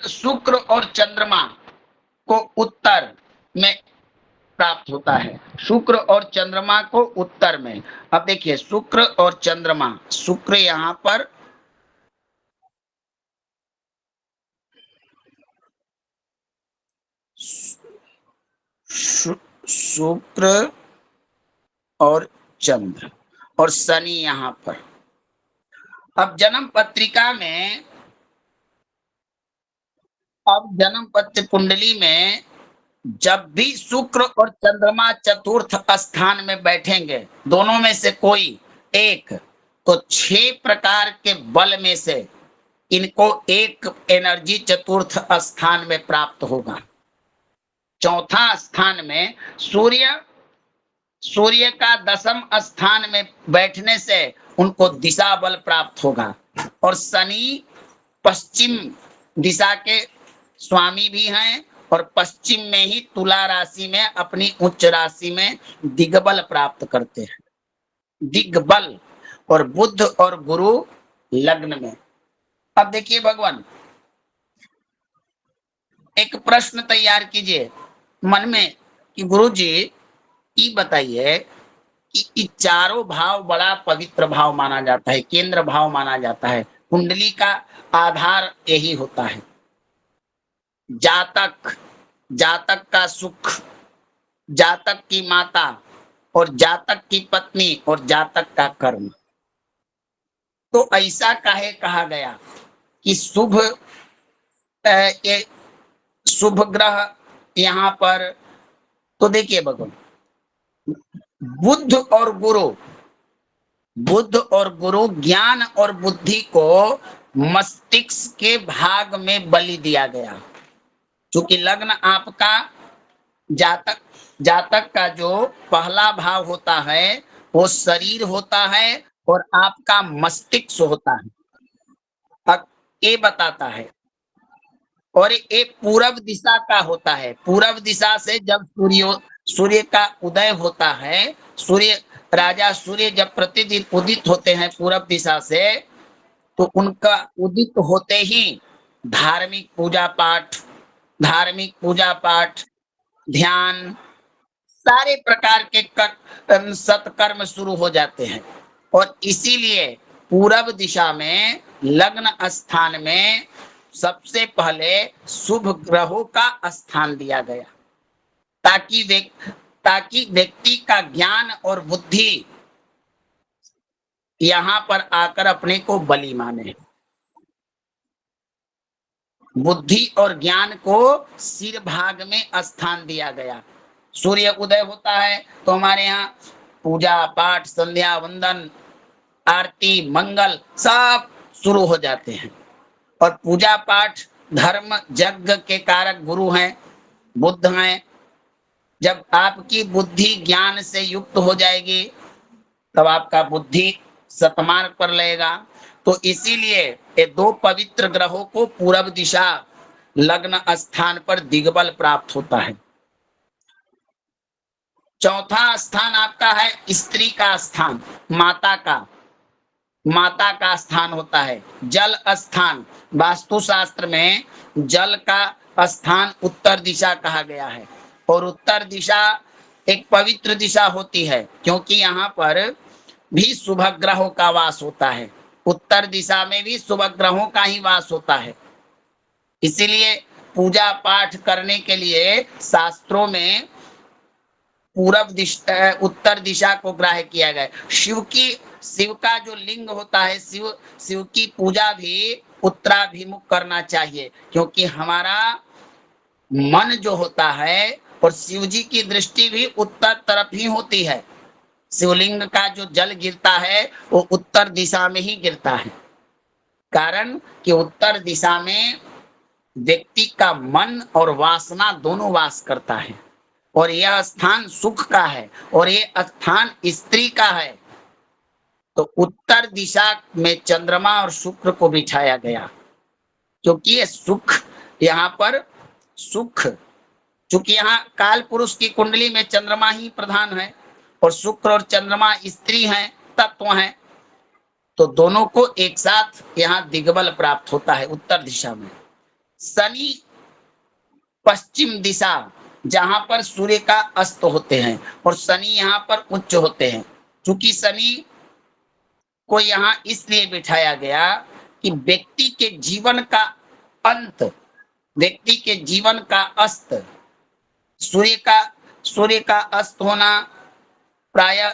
शुक्र और चंद्रमा को उत्तर में प्राप्त होता है। शुक्र और चंद्रमा को उत्तर में। अब देखिए शुक्र और चंद्रमा, शुक्र यहां पर शुक्र और चंद्र और शनि यहां पर। अब जन्म पत्र कुंडली में जब भी शुक्र और चंद्रमा चतुर्थ स्थान में बैठेंगे, दोनों में से कोई एक, तो 6 प्रकार के बल में से इनको एक एनर्जी चतुर्थ स्थान में प्राप्त होगा। चौथा स्थान में सूर्य का 10th स्थान में बैठने से उनको दिशा बल प्राप्त होगा। और शनि पश्चिम दिशा के स्वामी भी हैं और पश्चिम में ही तुला राशि में अपनी उच्च राशि में दिग्बल प्राप्त करते हैं, दिग्बल। और बुध और गुरु लग्न में। अब देखिए भगवान, एक प्रश्न तैयार कीजिए मन में कि गुरु जी ये बताइए कि ये चारों भाव बड़ा पवित्र भाव माना जाता है, केंद्र भाव माना जाता है। कुंडली का आधार यही होता है। जातक का सुख, जातक की माता और जातक की पत्नी और जातक का कर्म। तो ऐसा काहे कहा गया कि शुभ ग्रह यहाँ पर। तो देखिए भगवान, बुध और गुरु ज्ञान और बुद्धि को मस्तिष्क के भाग में बलि दिया गया। क्योंकि लग्न आपका जातक का जो पहला भाव होता है वो शरीर होता है और आपका मस्तिष्क होता है, अब ये बताता है। और ये पूरब दिशा का होता है। पूरब दिशा से जब सूर्य का उदय होता है, राजा सूर्य जब प्रतिदिन उदित होते हैं पूरब दिशा से, तो उनका उदित होते ही धार्मिक पूजा पाठ, ध्यान, सारे प्रकार के सत्कर्म शुरू हो जाते हैं। और इसीलिए पूरब दिशा में लग्न स्थान में सबसे पहले शुभ ग्रहों का स्थान दिया गया, ताकि व्यक्ति का ज्ञान और बुद्धि यहां पर आकर अपने को बलि माने। बुद्धि और ज्ञान को सिर भाग में स्थान दिया गया। सूर्य उदय होता है तो हमारे यहाँ पूजा पाठ, संध्या वंदन, आरती, मंगल सब शुरू हो जाते हैं। और पूजा पाठ, धर्म, यज्ञ के कारक गुरु हैं, बुध हैं। जब आपकी बुद्धि ज्ञान से युक्त हो जाएगी तब आपका बुद्धि सतमार्ग पर लेगा। तो इसीलिए ये 2 पवित्र ग्रहों को पूरब दिशा लग्न स्थान पर दिग्बल प्राप्त होता है। चौथा स्थान आपका है स्त्री का स्थान, माता का स्थान होता है। जल स्थान, वास्तुशास्त्र में जल का स्थान उत्तर दिशा कहा गया है। और उत्तर दिशा एक पवित्र दिशा होती है क्योंकि यहाँ पर भी शुभ ग्रहों का वास होता है। उत्तर दिशा में भी शुभ ग्रहों का ही वास होता है। इसीलिए पूजा पाठ करने के लिए शास्त्रों में उत्तर दिशा को ग्राह्य किया गया। शिव का जो लिंग होता है, शिव की पूजा भी उत्तराभिमुख करना चाहिए, क्योंकि हमारा मन जो होता है और शिव जी की दृष्टि भी उत्तर तरफ ही होती है। शिवलिंग का जो जल गिरता है वो उत्तर दिशा में ही गिरता है, कारण कि उत्तर दिशा में व्यक्ति का मन और वासना दोनों वास करता है। और यह स्थान सुख का है और ये स्थान स्त्री का है। तो उत्तर दिशा में चंद्रमा और शुक्र को बिठाया गया, क्योंकि ये सुख, यहाँ पर सुख, चूंकि यहाँ काल पुरुष की कुंडली में चंद्रमा ही प्रधान है और शुक्र और चंद्रमा स्त्री हैं, तत्व हैं, तो दोनों को एक साथ यहाँ दिग्बल प्राप्त होता है उत्तर दिशा में। शनि पश्चिम दिशा, जहां पर सूर्य का अस्त होते हैं, और शनि यहाँ पर उच्च होते हैं। चूंकि शनि को यहाँ इसलिए बिठाया गया कि व्यक्ति के जीवन का अंत, व्यक्ति के जीवन का अस्त, सूर्य का अस्त होना, प्राय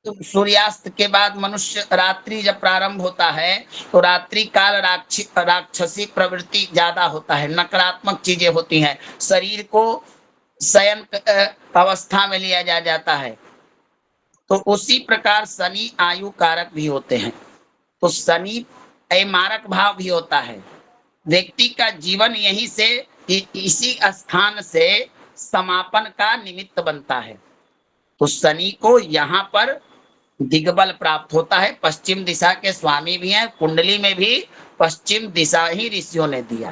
सूर्यास्त के बाद मनुष्य रात्रि जब प्रारंभ होता है तो रात्रि काल राक्षसी प्रवृत्ति ज्यादा होता है, नकारात्मक चीजें होती हैं, शरीर को शयन अवस्था में लिया जाता है। तो उसी प्रकार शनि आयु कारक भी होते हैं, तो शनि अमारक भाव भी होता है। व्यक्ति का जीवन यहीं से, इसी स्थान से समापन का निमित्त बनता है। तो शनि को यहाँ पर दिग्बल प्राप्त होता है। पश्चिम दिशा के स्वामी भी हैं, कुंडली में भी पश्चिम दिशा ही ऋषियों ने दिया।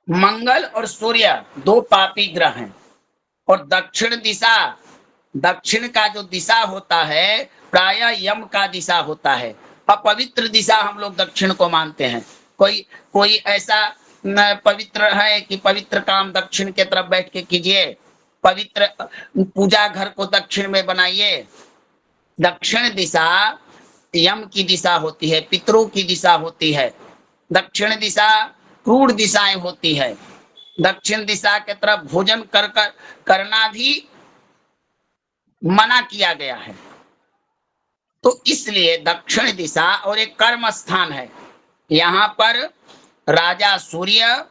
मंगल और सूर्य दो पापी ग्रह हैं, और दक्षिण दिशा, दक्षिण का जो दिशा होता है प्राय यम का दिशा होता है। अपवित्र दिशा हम लोग दक्षिण को मानते हैं। कोई ऐसा पवित्र है कि पवित्र काम दक्षिण के तरफ बैठ के कीजिए, पवित्र पूजा घर को दक्षिण में बनाइए। दक्षिण दिशा यम की दिशा होती है, पितरों की दिशा होती है। दक्षिण दिशा क्रूर दिशाएं होती है। दक्षिण दिशा के तरफ भोजन करना भी मना किया गया है। तो इसलिए दक्षिण दिशा और एक कर्म स्थान है, यहाँ पर राजा सूर्य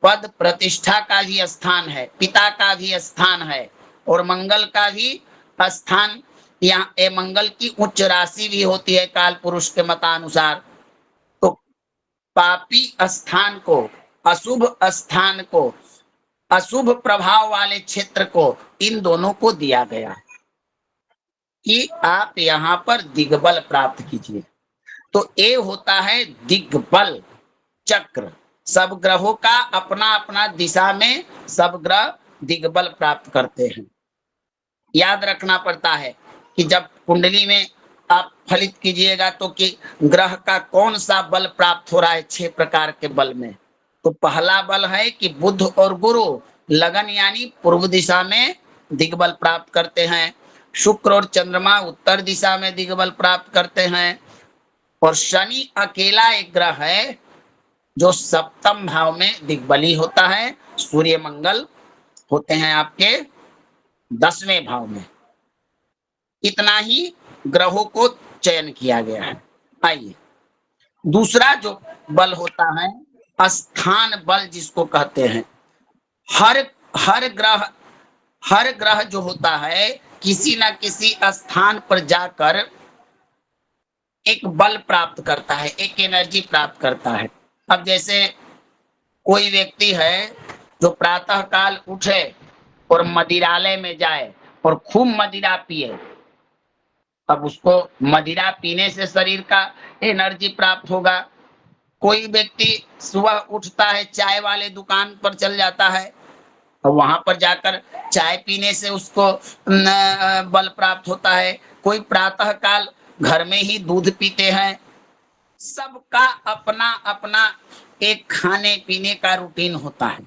पद प्रतिष्ठा का भी स्थान है, पिता का भी स्थान है, और मंगल का भी स्थान। यहाँ मंगल की उच्च राशि भी होती है काल पुरुष के मतानुसार। तो पापी स्थान को, अशुभ स्थान को, अशुभ प्रभाव वाले क्षेत्र को इन दोनों को दिया गया कि आप यहाँ पर दिग्बल प्राप्त कीजिए। तो ये होता है दिग्बल चक्र। सब ग्रहों का अपना अपना दिशा में सब ग्रह दिग्बल प्राप्त करते हैं। याद रखना पड़ता है कि जब कुंडली में आप फलित कीजिएगा तो कि ग्रह का कौन सा बल प्राप्त हो रहा है 6 प्रकार के बल में। तो पहला बल है कि बुध और गुरु लगन यानी पूर्व दिशा में दिग्बल प्राप्त करते हैं। शुक्र और चंद्रमा उत्तर दिशा में दिग्बल प्राप्त करते हैं। और शनि अकेला एक ग्रह है जो सप्तम भाव में दिग्बली होता है। सूर्य मंगल होते हैं आपके 10वें भाव में। इतना ही ग्रहों को चयन किया गया है। आइए दूसरा जो बल होता है स्थान बल जिसको कहते हैं। हर ग्रह जो होता है किसी ना किसी स्थान पर जाकर एक बल प्राप्त करता है, एक एनर्जी प्राप्त करता है। अब जैसे कोई व्यक्ति है जो प्रातः काल उठे और मदिरालय में जाए और खूब मदिरा पिए, अब उसको मदिरा पीने से शरीर का एनर्जी प्राप्त होगा। कोई व्यक्ति सुबह उठता है चाय वाले दुकान पर चल जाता है और वहां पर जाकर चाय पीने से उसको बल प्राप्त होता है। कोई प्रातः काल घर में ही दूध पीते हैं। सबका अपना अपना एक खाने पीने का रूटीन होता है।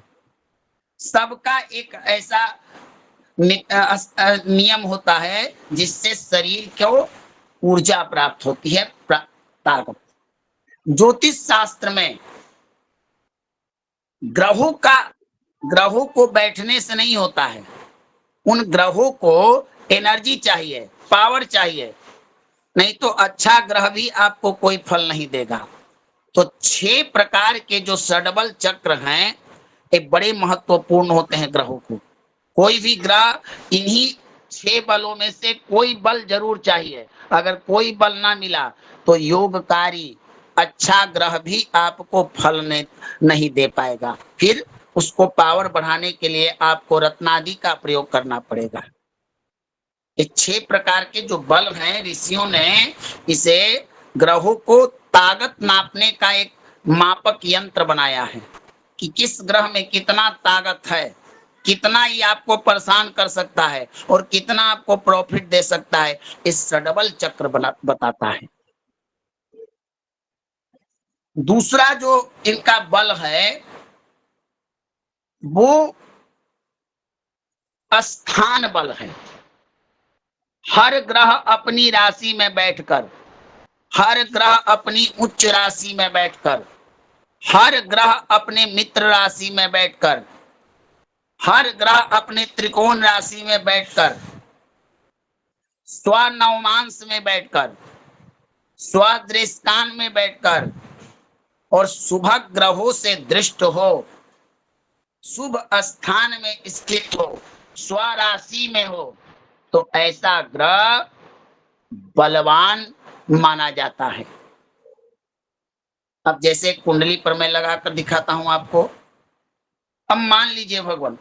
सबका एक ऐसा नियम होता है जिससे शरीर को ऊर्जा प्राप्त होती है, ताकत। ज्योतिष शास्त्र में ग्रहों को बैठने से नहीं होता है। उन ग्रहों को एनर्जी चाहिए, पावर चाहिए, नहीं तो अच्छा ग्रह भी आपको कोई फल नहीं देगा। तो 6 प्रकार के जो षडबल चक्र हैं ये बड़े महत्वपूर्ण होते हैं ग्रहों को। कोई भी ग्रह इन्हीं 6 बलों में से कोई बल जरूर चाहिए। अगर कोई बल ना मिला तो योगकारी अच्छा ग्रह भी आपको फल नहीं दे पाएगा। फिर उसको पावर बढ़ाने के लिए आपको रत्नादि का प्रयोग करना पड़ेगा। ये 6 प्रकार के जो बल हैं ऋषियों ने इसे ग्रहों को ताकत नापने का एक मापक यंत्र बनाया है कि किस ग्रह में कितना ताकत है। कितना ये आपको परेशान कर सकता है और कितना आपको प्रॉफिट दे सकता है, इस षडबल चक्र बताता है। दूसरा जो इनका बल है वो स्थान बल है। हर ग्रह अपनी राशि में बैठकर, हर ग्रह अपनी उच्च राशि में बैठकर, हर ग्रह अपने मित्र राशि में बैठकर, हर ग्रह अपने त्रिकोण राशि में बैठकर, स्वनवमांश में बैठकर, स्वदृष्टान में बैठकर और शुभ ग्रहों से दृष्ट हो, शुभ स्थान में स्थित हो, स्वराशि में हो, तो ऐसा ग्रह बलवान माना जाता है। अब जैसे कुंडली पर मैं लगाकर दिखाता हूं आपको। अब मान लीजिए भगवान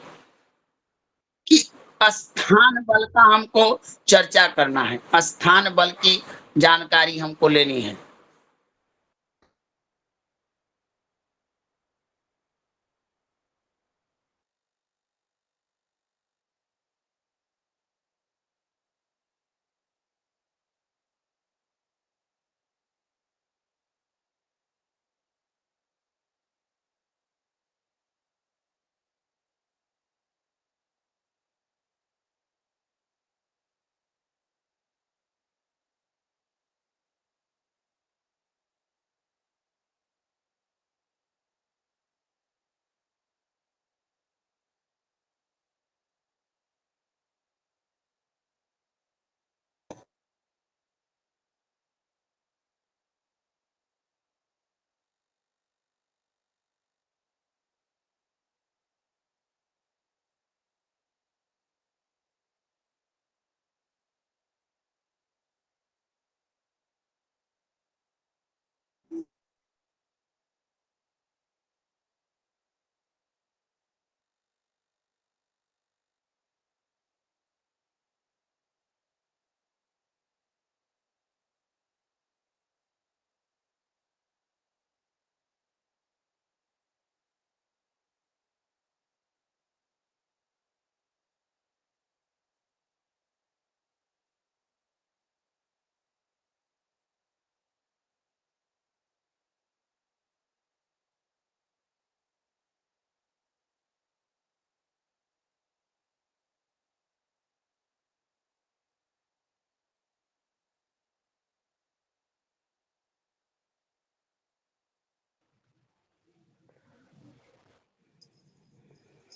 कि स्थान बल का हमको चर्चा करना है, स्थान बल की जानकारी हमको लेनी है।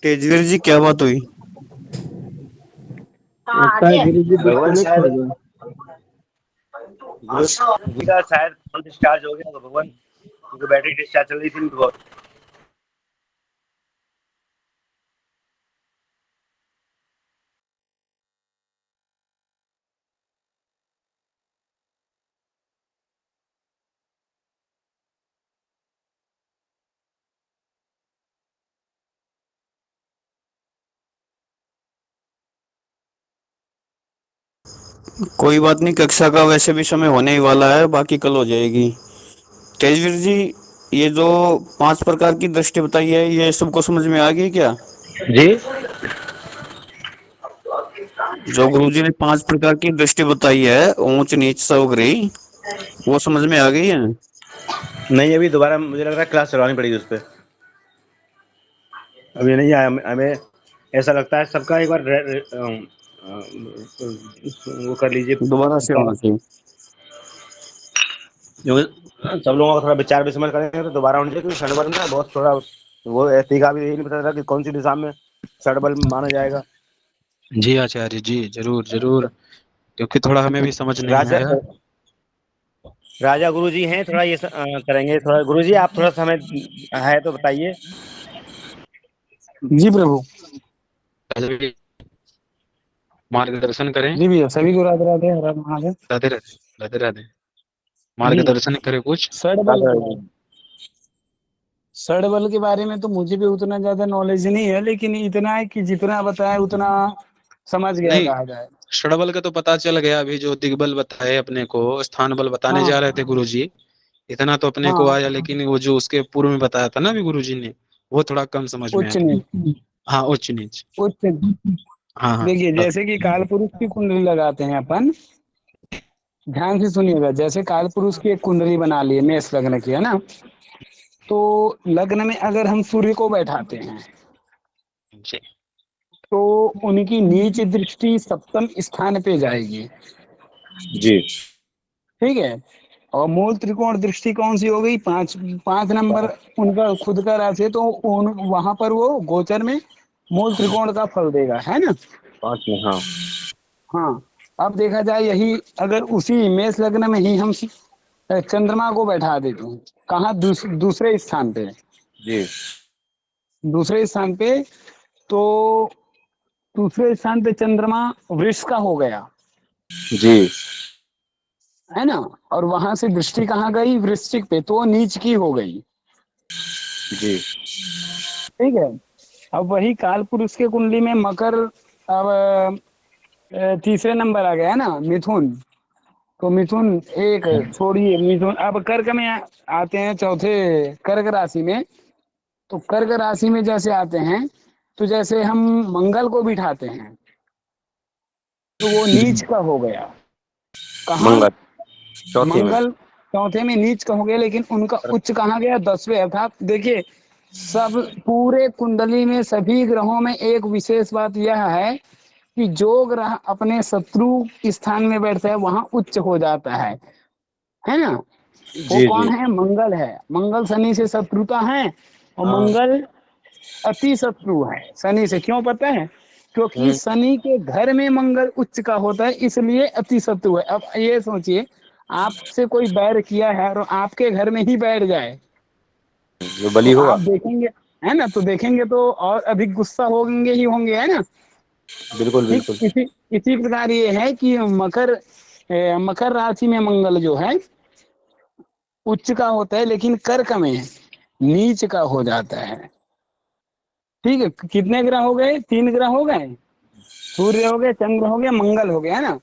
तेजवीर जी क्या बात हुई? लगता है गुरु जी भगवान डिस्कनेक्ट हो शायद गए। गुरु का शायद फोन डिस्चार्ज हो गया, तो भगवान क्योंकि बैटरी डिस्चार्ज चल रही थी तो कोई बात नहीं, कक्षा का वैसे भी समय होने ही वाला है, बाकी कल हो जाएगी। तेजवीर जी, ये जो 5 प्रकार की दृष्टि बताई है, ये सबको समझ में आ गई क्या? जी जो गुरुजी ने 5 प्रकार की दृष्टि बताई है, ऊंच नीच सवग्रही, वो समझ में आ गई है? नहीं, अभी दोबारा मुझे लग रहा है क्लास चलवानी पड़ेगी उस पर। अभी नहीं आया हमें, ऐसा लगता है सबका एक बार वो कर लीजिए दोबारा से होना चाहिए। सब लोगों का थोड़ा विचार विमर्श करेंगे तो दोबारा होनी चाहिए, क्योंकि षडबल में बहुत थोड़ा वो एतिका भी यही नहीं पता था कि कौन सी दिशा में षडबल माना जाएगा। जी आचार्य जी, जरूर जरूर, क्योंकि थोड़ा हमें भी समझ नहीं राजा आया। राजा गुरु जी हैं, थोड़ा ये करेंगे। थोड़ा गुरु जी आप थोड़ा समय है तो बताइए। जी प्रभु। मार्गदर्शन करें। जी भैया, सभी को राधे राधे, हर हर महादेव। राधे राधे, राधे राधे। जी मार्गदर्शन करें कुछ। षडबल के बारे में, षडबल के बारे में तो मुझे भी उतना ज्यादा नॉलेज नहीं है, लेकिन इतना है कि जितना बताए उतना समझ गया नहीं, कहा जाए। षडबल का तो पता चल गया। अभी जो दिग्बल बताए अपने को, स्थान बल बताने हाँ जा रहे थे गुरुजी, इतना तो अपने को हाँ, आया। लेकिन वो जो उसके पूर्व में बताया था ना अभी गुरुजी ने, वो थोड़ा कम समझ में उच्च आया। नीच। हाँ उच्च नीच। उच्च। हाँ हाँ देखिए जैसे कि काल पुरुष की कुंडली लगाते हैं अपन, ध्यान से सुनिएगा। जैसे काल पुरुष की एक कुंडली बना लिए मेष लग्न की, है ना, तो लग्न में अगर हम सूर्य को बैठाते हैं जी तो उनकी नीच दृष्टि सप्तम स्थान पे जाएगी। जी ठीक है। और मूल त्रिकोण दृष्टि कौन सी हो गई, 5 नंबर उनका खुद का राशि है, तो वहां पर वो गोचर में मूल त्रिकोण का फल देगा, है ना। 5 में, हाँ। हाँ। अब देखा जाए यही अगर उसी मेष लग्न में ही हम चंद्रमा को बैठा देते हैं, कहाँ, दूसरे स्थान पे, जी दूसरे स्थान पे, तो दूसरे स्थान पे चंद्रमा वृष का हो गया, जी है ना। और वहां से दृष्टि कहाँ गई, वृश्चिक पे, तो वो नीच की हो गई। जी ठीक है। अब वही काल पुरुष के कुंडली में मकर, अब तीसरे नंबर आ गया है ना, मिथुन। तो मिथुन एक छोड़िए, मिथुन अब कर्क में आते हैं, चौथे कर्क राशि में। तो कर्क राशि में जैसे आते हैं, तो जैसे हम मंगल को बिठाते हैं तो वो नीच का हो गया। कहाँ, मंगल चौथे में। मंगल चौथे में नीच का हो गया, लेकिन उनका उच्च कहाँ गया, 10वें। अर्थात देखिए, सब पूरे कुंडली में सभी ग्रहों में एक विशेष बात यह है कि जो ग्रह अपने शत्रु स्थान में बैठता है वहां उच्च हो जाता है ना। वो जी जी कौन है, मंगल है। मंगल शनि से शत्रुता है, और हाँ। मंगल अति शत्रु है शनि से। क्यों पता है, क्योंकि हम्म, शनि के घर में मंगल उच्च का होता है, इसलिए अति शत्रु है। अब ये सोचिए, आपसे कोई बैर किया है और आपके घर में ही बैठ जाए, जो तो बलि आप होगा। देखेंगे, है ना, तो देखेंगे तो और अधिक गुस्सा होंगे ही होंगे, है ना। बिल्कुल ठीक बिल्कुल। इसी इसी प्रकार ये है कि मकर राशि में मंगल जो है उच्च का होता है, लेकिन कर्क में नीच का हो जाता है। ठीक है। कितने ग्रह हो गए, 3 ग्रह हो गए, सूर्य हो गए, चंद्र हो गया, मंगल हो गया, है ना।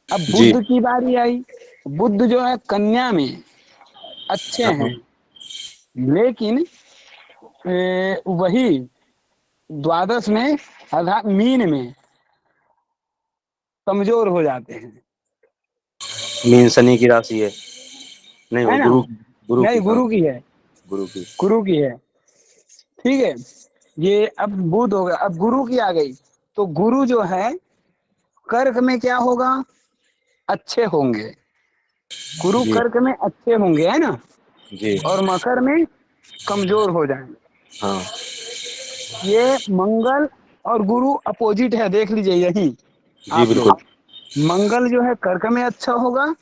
अब जी बुध की बारी आई। बुध जो है कन्या में अच्छे हाँ। हैं, लेकिन वही द्वादश में अर्थात मीन में कमजोर हो जाते हैं, मीन शनि की राशि है। नहीं, है वो ना। गुरु नहीं, की, हाँ। गुरु की है, गुरु की। गुरु की है। ठीक है। ये अब बुध हो गया, अब गुरु की आ गई। तो गुरु जो है कर्क में क्या होगा, अच्छे होंगे। गुरु जी कर्क में अच्छे होंगे, है ना। जी और मकर में कमजोर हो जाएंगे। हाँ। ये मंगल और गुरु अपोजिट है, देख लीजिए यही जी आप बिल्कुल। लोग। मंगल जो है कर्क में अच्छा होगा,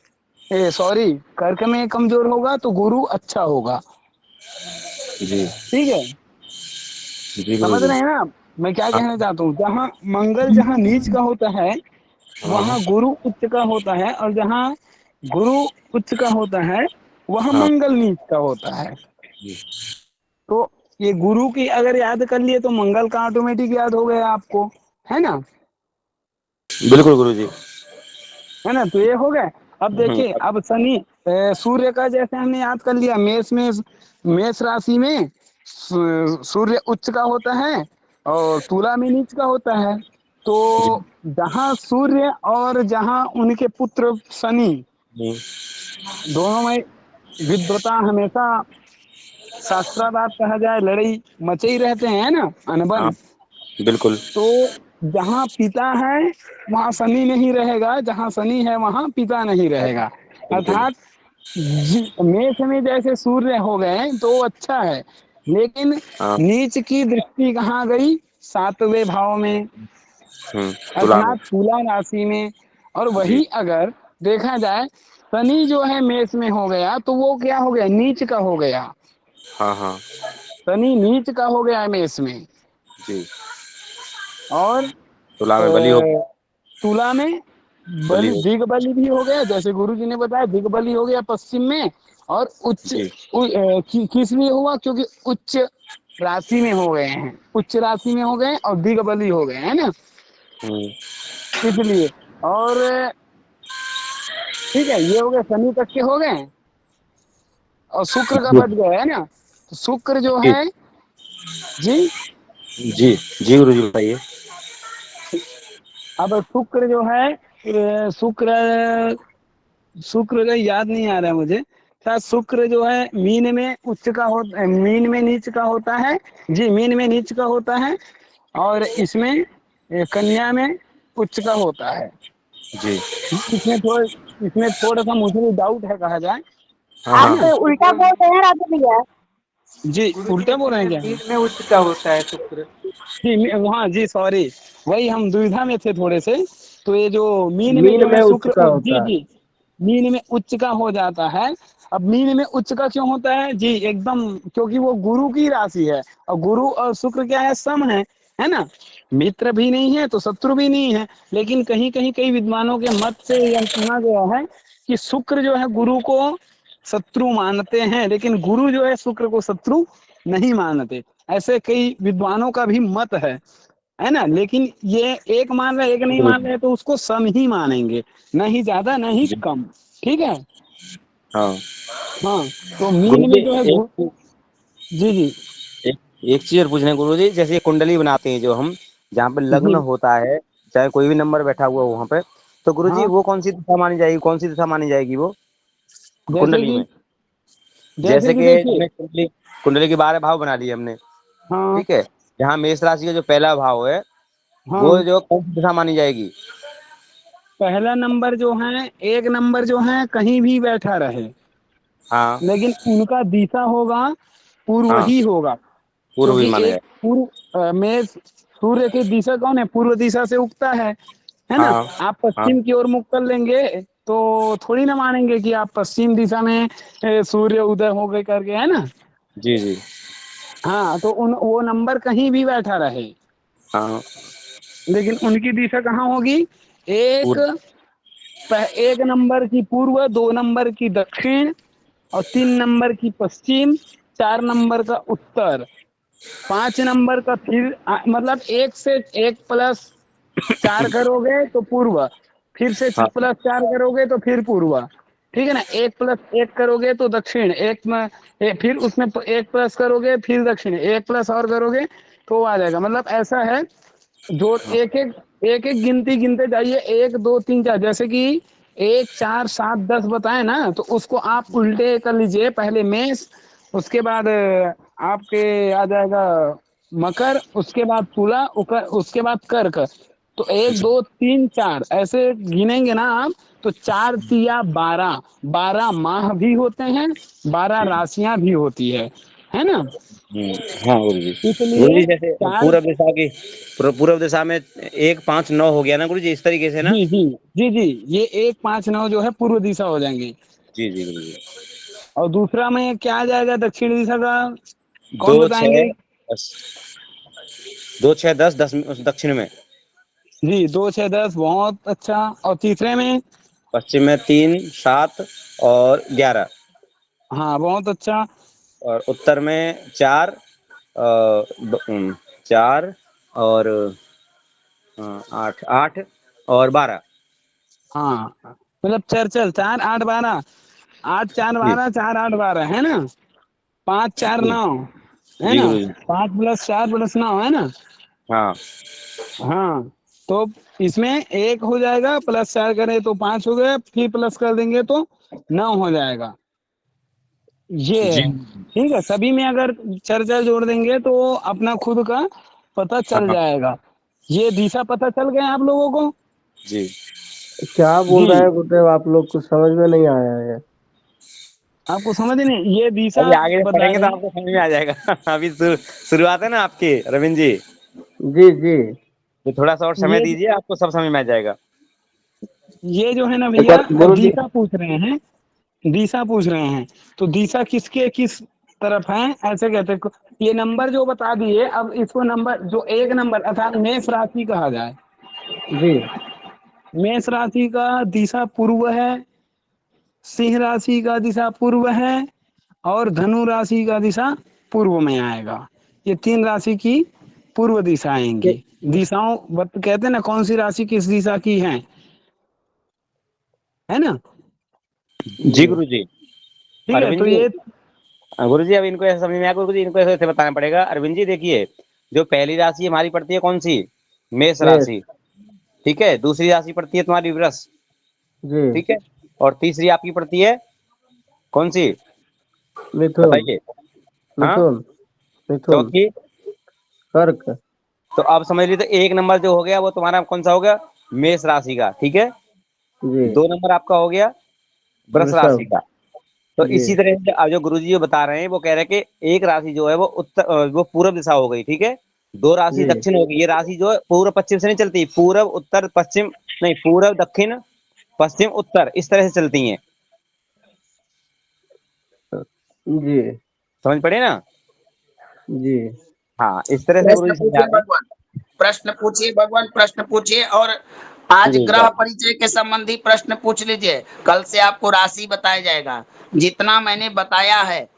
सॉरी, कर्क में कमजोर होगा तो गुरु अच्छा होगा। जी ठीक है। जी गुरु समझ जी। रहे हैं ना मैं क्या हाँ कहना चाहता हूँ, जहाँ मंगल जहाँ नीच का होता है हाँ वहाँ गुरु उच्च का होता है, और जहाँ गुरु उच्च का होता है वहाँ हाँ। मंगल नीच का होता है। जी तो ये गुरु की अगर याद कर लिए तो मंगल का ऑटोमेटिक याद हो गया आपको, है ना। बिल्कुल गुरु जी। है ना, तो ये हो गए। अब देखिए, अब शनि, सूर्य का जैसे हमने याद कर लिया, मेष राशि में सूर्य उच्च का होता है और तुला में नीच का होता है। तो जी जहाँ सूर्य और जहाँ उनके पुत्र शनि, जी दोनों में विद्वता हमेशा, शास्त्रार्थ कहा जाए, लड़ाई मचे ही रहते हैं, है ना, हाँ अनबन। बिल्कुल। तो जहाँ पिता है वहाँ शनि नहीं रहेगा, जहाँ शनि है वहाँ पिता नहीं रहेगा। बिल्कुल अर्थात मेष में जैसे सूर्य हो गए तो वो अच्छा है, लेकिन हाँ। नीच की दृष्टि कहाँ गई, 7वें भाव में, तुला में। अर्थात तुला राशि में। और जी वही अगर देखा जाए, शनि जो है मेष में हो गया तो वो क्या हो गया, नीच का हो गया। हाँ हाँ। शनि नीच का हो गया मेष में। जी और तुला में बलि हो। अ, तुला में बलि बलि, हो। दिग्बली भी हो गया, जैसे गुरु जी ने बताया, दिग्बली हो गया पश्चिम में। और जी किस लिए हुआ, क्योंकि उच्च राशि में हो गए हैं, उच्च राशि में हो गए और दिग्बली हो गए, है ना, हम्म इसलिए। और ठीक है, ये हो गए शनि तक के हो गए। और शुक्र का जी बच गया, है ना। तो शुक्र जो जी है, जी, जी जी गुरु जी बताइए। अब शुक्र जो है शुक्र शुक्र का याद नहीं आ रहा है मुझे। शायद शुक्र जो है मीन में उच्च का होता, मीन में नीच का होता है। जी, मीन में नीच का होता है, और इसमें कन्या में उच्च का होता है। जी इसमें थोड़ा सा मुझे भी डाउट है, कहा जाए, हाँ है हाँ। ना। आप उल्टा बोल रहे हैं राजू भैया। जी, उल्टा बोल रहे हैं क्या? मीन में उच्च का होता है शुक्र। जी हाँ जी, सॉरी, वही हम दुविधा में थे थोड़े से। तो ये जो मीन में मीन जो में है उच्च शुक्र का जी होता है। जी, मीन में उच्च का हो जाता है। अब मीन में उच्च का क्यों होता है जी? एकदम, क्योंकि वो गुरु की राशि है, और गुरु और शुक्र क्या है, सम है ना। मित्र भी नहीं है तो शत्रु भी नहीं है। लेकिन कहीं कहीं कई विद्वानों के मत से यह सुना गया है कि शुक्र जो है गुरु को शत्रु मानते हैं, लेकिन गुरु जो है शुक्र को शत्रु नहीं मानते। ऐसे कई विद्वानों का भी मत है ना। लेकिन ये एक मान रहे एक नहीं गुरु मान जी। रहे, तो उसको सम ही मानेंगे, नहीं ज्यादा नहीं जी कम। ठीक है। हाँ। हाँ, तो गुरु मीन जी में जो है जी जी एक एक चीज और पूछना है गुरु जी, जैसे ये कुंडली बनाते हैं जो हम, जहाँ पे लग्न जी। होता है, चाहे कोई भी नंबर बैठा हुआ हो वहाँ पे, तो गुरु जी हाँ, वो कौन सी दिशा मानी जाएगी, कौन सी दिशा मानी जाएगी वो जैसे कुंडली कि में? जैसे कि देखिए। हमने कुंडली कुंडली के 12 भाव बना लिए हमने, हाँ ठीक है। यहाँ मेष राशि का जो पहला भाव है, वो हाँ, जो कौन सी दिशा मानी जाएगी? पहला नंबर जो है, एक नंबर जो है कहीं भी बैठा रहे, हाँ लेकिन उनका दिशा होगा पूर्व हाँ, ही होगा। पूर्व भी क्योंकि माना एक जाए। पूर्व में सूर्य की दिशा कौन है, पूर्व दिशा से उगता है ना। हाँ आप हाँ पश्चिम की ओर मुख कर लेंगे तो थोड़ी ना मानेंगे कि आप पश्चिम दिशा में सूर्य उदय हो गए करके, है ना। जी जी हाँ, तो उन वो नंबर कहीं भी बैठा रहे, हाँ, लेकिन उनकी दिशा कहाँ होगी? एक पूर्व। एक नंबर की पूर्व, दो नंबर की दक्षिण, और तीन नंबर की पश्चिम, चार नंबर का उत्तर, पांच नंबर का फिर मतलब एक से एक प्लस चार करोगे तो पूर्व, फिर से हाँ प्लस चार करोगे तो फिर पूर्व। ठीक है ना। एक प्लस एक करोगे तो दक्षिण, फिर उसमें एक प्लस करोगे फिर दक्षिण, एक प्लस और करोगे तो आ जाएगा। मतलब ऐसा है, जो एक एक गिनती गिनते जाइए, एक दो तीन चार, जैसे कि एक चार सात दस बताए ना, तो उसको आप उल्टे कर लीजिए। पहले मेष, उसके बाद आपके आ जाएगा मकर, उसके बाद तुला, उसके बाद कर्क। तो एक दो तीन चार ऐसे गिनेंगे ना आप, तो चार तिया 12, 12 माह भी होते हैं, 12 राशियां भी होती है ना। हाँ गुरु जी इसलिए जैसे चार, पूर्व दिशा की, पूर्व दिशा में 1 5 9 हो गया ना गुरु जी, इस तरीके से ना? जी जी जी जी, ये 1 5 9 जो है पूर्व दिशा हो जाएंगे। जी जी गुरु जी। और दूसरा में क्या आ जाएगा दक्षिण दिशा का, दो कौन छः बताएंगे? 10, 2 6 10 10 उस दक्षिण में, जी, 2 6 10, बहुत अच्छा। और तीसरे में? पश्चिम में 3 7 और 11, हाँ, बहुत अच्छा। और उत्तर में 4 और 8 8 और 12। हाँ, मतलब चल 4 8 12, 8 4 जी 12, 4 8 12, है ना। 5 4 9, है जी ना। गुरु जी। 5 + 4 + 9, है ना। हाँ हाँ, तो इसमें एक हो जाएगा, प्लस चार करें तो 5 हो गया, फिर प्लस कर देंगे तो 9 हो जाएगा। ये जी है। ठीक है, सभी में अगर चर्चा जोड़ देंगे तो अपना खुद का पता चल हाँ जाएगा। ये दिशा पता चल गए आप लोगों को? जी। क्या बोल रहे जी, हैं गुरुदेव, आप लोग कुछ समझ में नहीं आया है। आपको समझ नहीं, ये दिशा अभी आगे जब बता पढ़ेंगे तो रहे हैं। आपको समझ में आ जाएगा। अभी शुरुआत है ना आपकी रविंद्र जी, जी जी। तो थोड़ा सा और समय ये दीजिए, आपको सब समझ में आ जाएगा। ये जो है ना एक भैया, बार गुरु जी। दिशा पूछ रहे हैं, दिशा पूछ रहे हैं। तो दिशा किसके किस तरफ है, ऐसे कहते हैं। ये नंबर जो बता दिए, अब इसको नंबर जो एक नंबर अर्थात मेष राशि कहा जाए। जी मेष राशि का दिशा पूर्व है, सिंह राशि का दिशा पूर्व है, और धनु राशि का दिशा पूर्व में आएगा। ये तीन राशि की पूर्व दिशा आएंगी। दिशाओं कहते हैं ना, कौन सी राशि किस दिशा की है ना। जी गुरु जी। ठीक है, अरविंद तो जी, ये गुरु जी अब इनको ऐसा समझ में आया गुरु जी, इनको ऐसे बताना पड़ेगा। अरविंद जी देखिए, जो पहली राशि हमारी पड़ती है कौन सी, मेष मेष। राशि, ठीक है। दूसरी राशि पड़ती है तुम्हारी वृष, जी। ठीक है। और तीसरी आपकी पड़ती है कौन सी, मिथुन। बताइए। हाँ, मिथुन। मिथुन। चौथी। कर्क। तो अब समझ लीजिए, तो एक नंबर जो हो गया वो तुम्हारा कौन सा हो गया, मेष राशि का, ठीक है। जी। 2 नंबर आपका हो गया वृष राशि वृषभ। का। तो जी। इसी तरह से अब जो गुरुजी जो बता रहे हैं वो कह रहे हैं कि एक राशि जो है वो वो पूर्व दिशा हो गई, ठीक है। 2 राशि जी। दक्षिण हो गई। ये राशि जो है पूर्व पश्चिम से नहीं चलती, पूर्व उत्तर पश्चिम नहीं, पूर्व दक्षिण पश्चिम उत्तर, इस तरह से चलती हैं। जी। समझ पड़े ना। जी। हाँ, इस तरह से प्रश्न गुरुजी समझा पूछिए रहे हैं। भगवान, प्रश्न पूछिए भगवान, प्रश्न पूछिए। और आज जी ग्रह परिचय के संबंधी प्रश्न पूछ लीजिए, कल से आपको राशि बताया जाएगा। जितना मैंने बताया है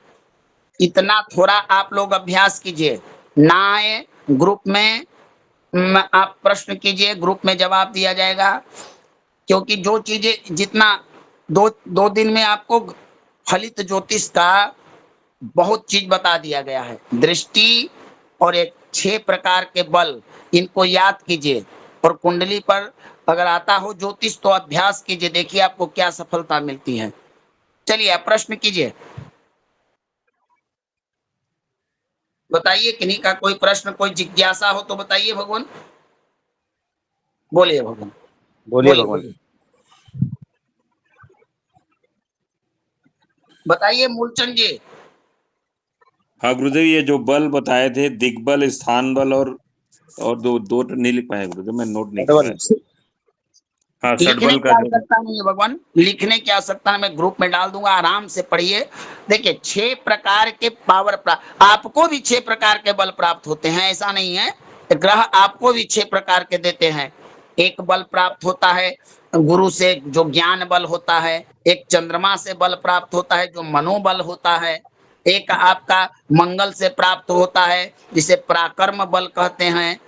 इतना थोड़ा आप लोग अभ्यास कीजिए। ना आए ग्रुप में आप प्रश्न कीजिए, ग्रुप में जवाब दिया जाएगा। क्योंकि जो चीजें जितना दो दो दिन में आपको फलित ज्योतिष का बहुत चीज बता दिया गया है। दृष्टि और एक 6 प्रकार के बल, इनको याद कीजिए। और कुंडली पर अगर आता हो ज्योतिष तो अभ्यास कीजिए, देखिए आपको क्या सफलता मिलती है। चलिए आप प्रश्न कीजिए, बताइए। किन्हीं का कोई प्रश्न, कोई जिज्ञासा हो तो बताइए भगवान। बोलिए भगवान, बोलिए बोलिए भगवान। बोलिए, बताइए मूलचंद जी। हाँ गुरुदेव, ये जो बल बताए थे, दिग्बल, स्थान बल और दो दो तो नहीं लिख पाया गुरुदेव, मैं नोट नहीं कर डबल। पाया। हाँ, लिखने षटबल की का जो आवश्यकता नहीं है भगवान, लिखने की आवश्यकता नहीं, मैं ग्रुप में डाल दूंगा, आराम से पढ़िए। देखिए 6 प्रकार के पावर प्राप्त, आपको भी 6 प्रकार के बल प्राप्त होते हैं, ऐसा नहीं है। ग्रह आपको भी 6 प्रकार के देते हैं। एक बल प्राप्त होता है गुरु से, जो ज्ञान बल होता है। एक चंद्रमा से बल प्राप्त होता है, जो मनोबल होता है। एक आपका मंगल से प्राप्त होता है, जिसे पराक्रम बल कहते हैं।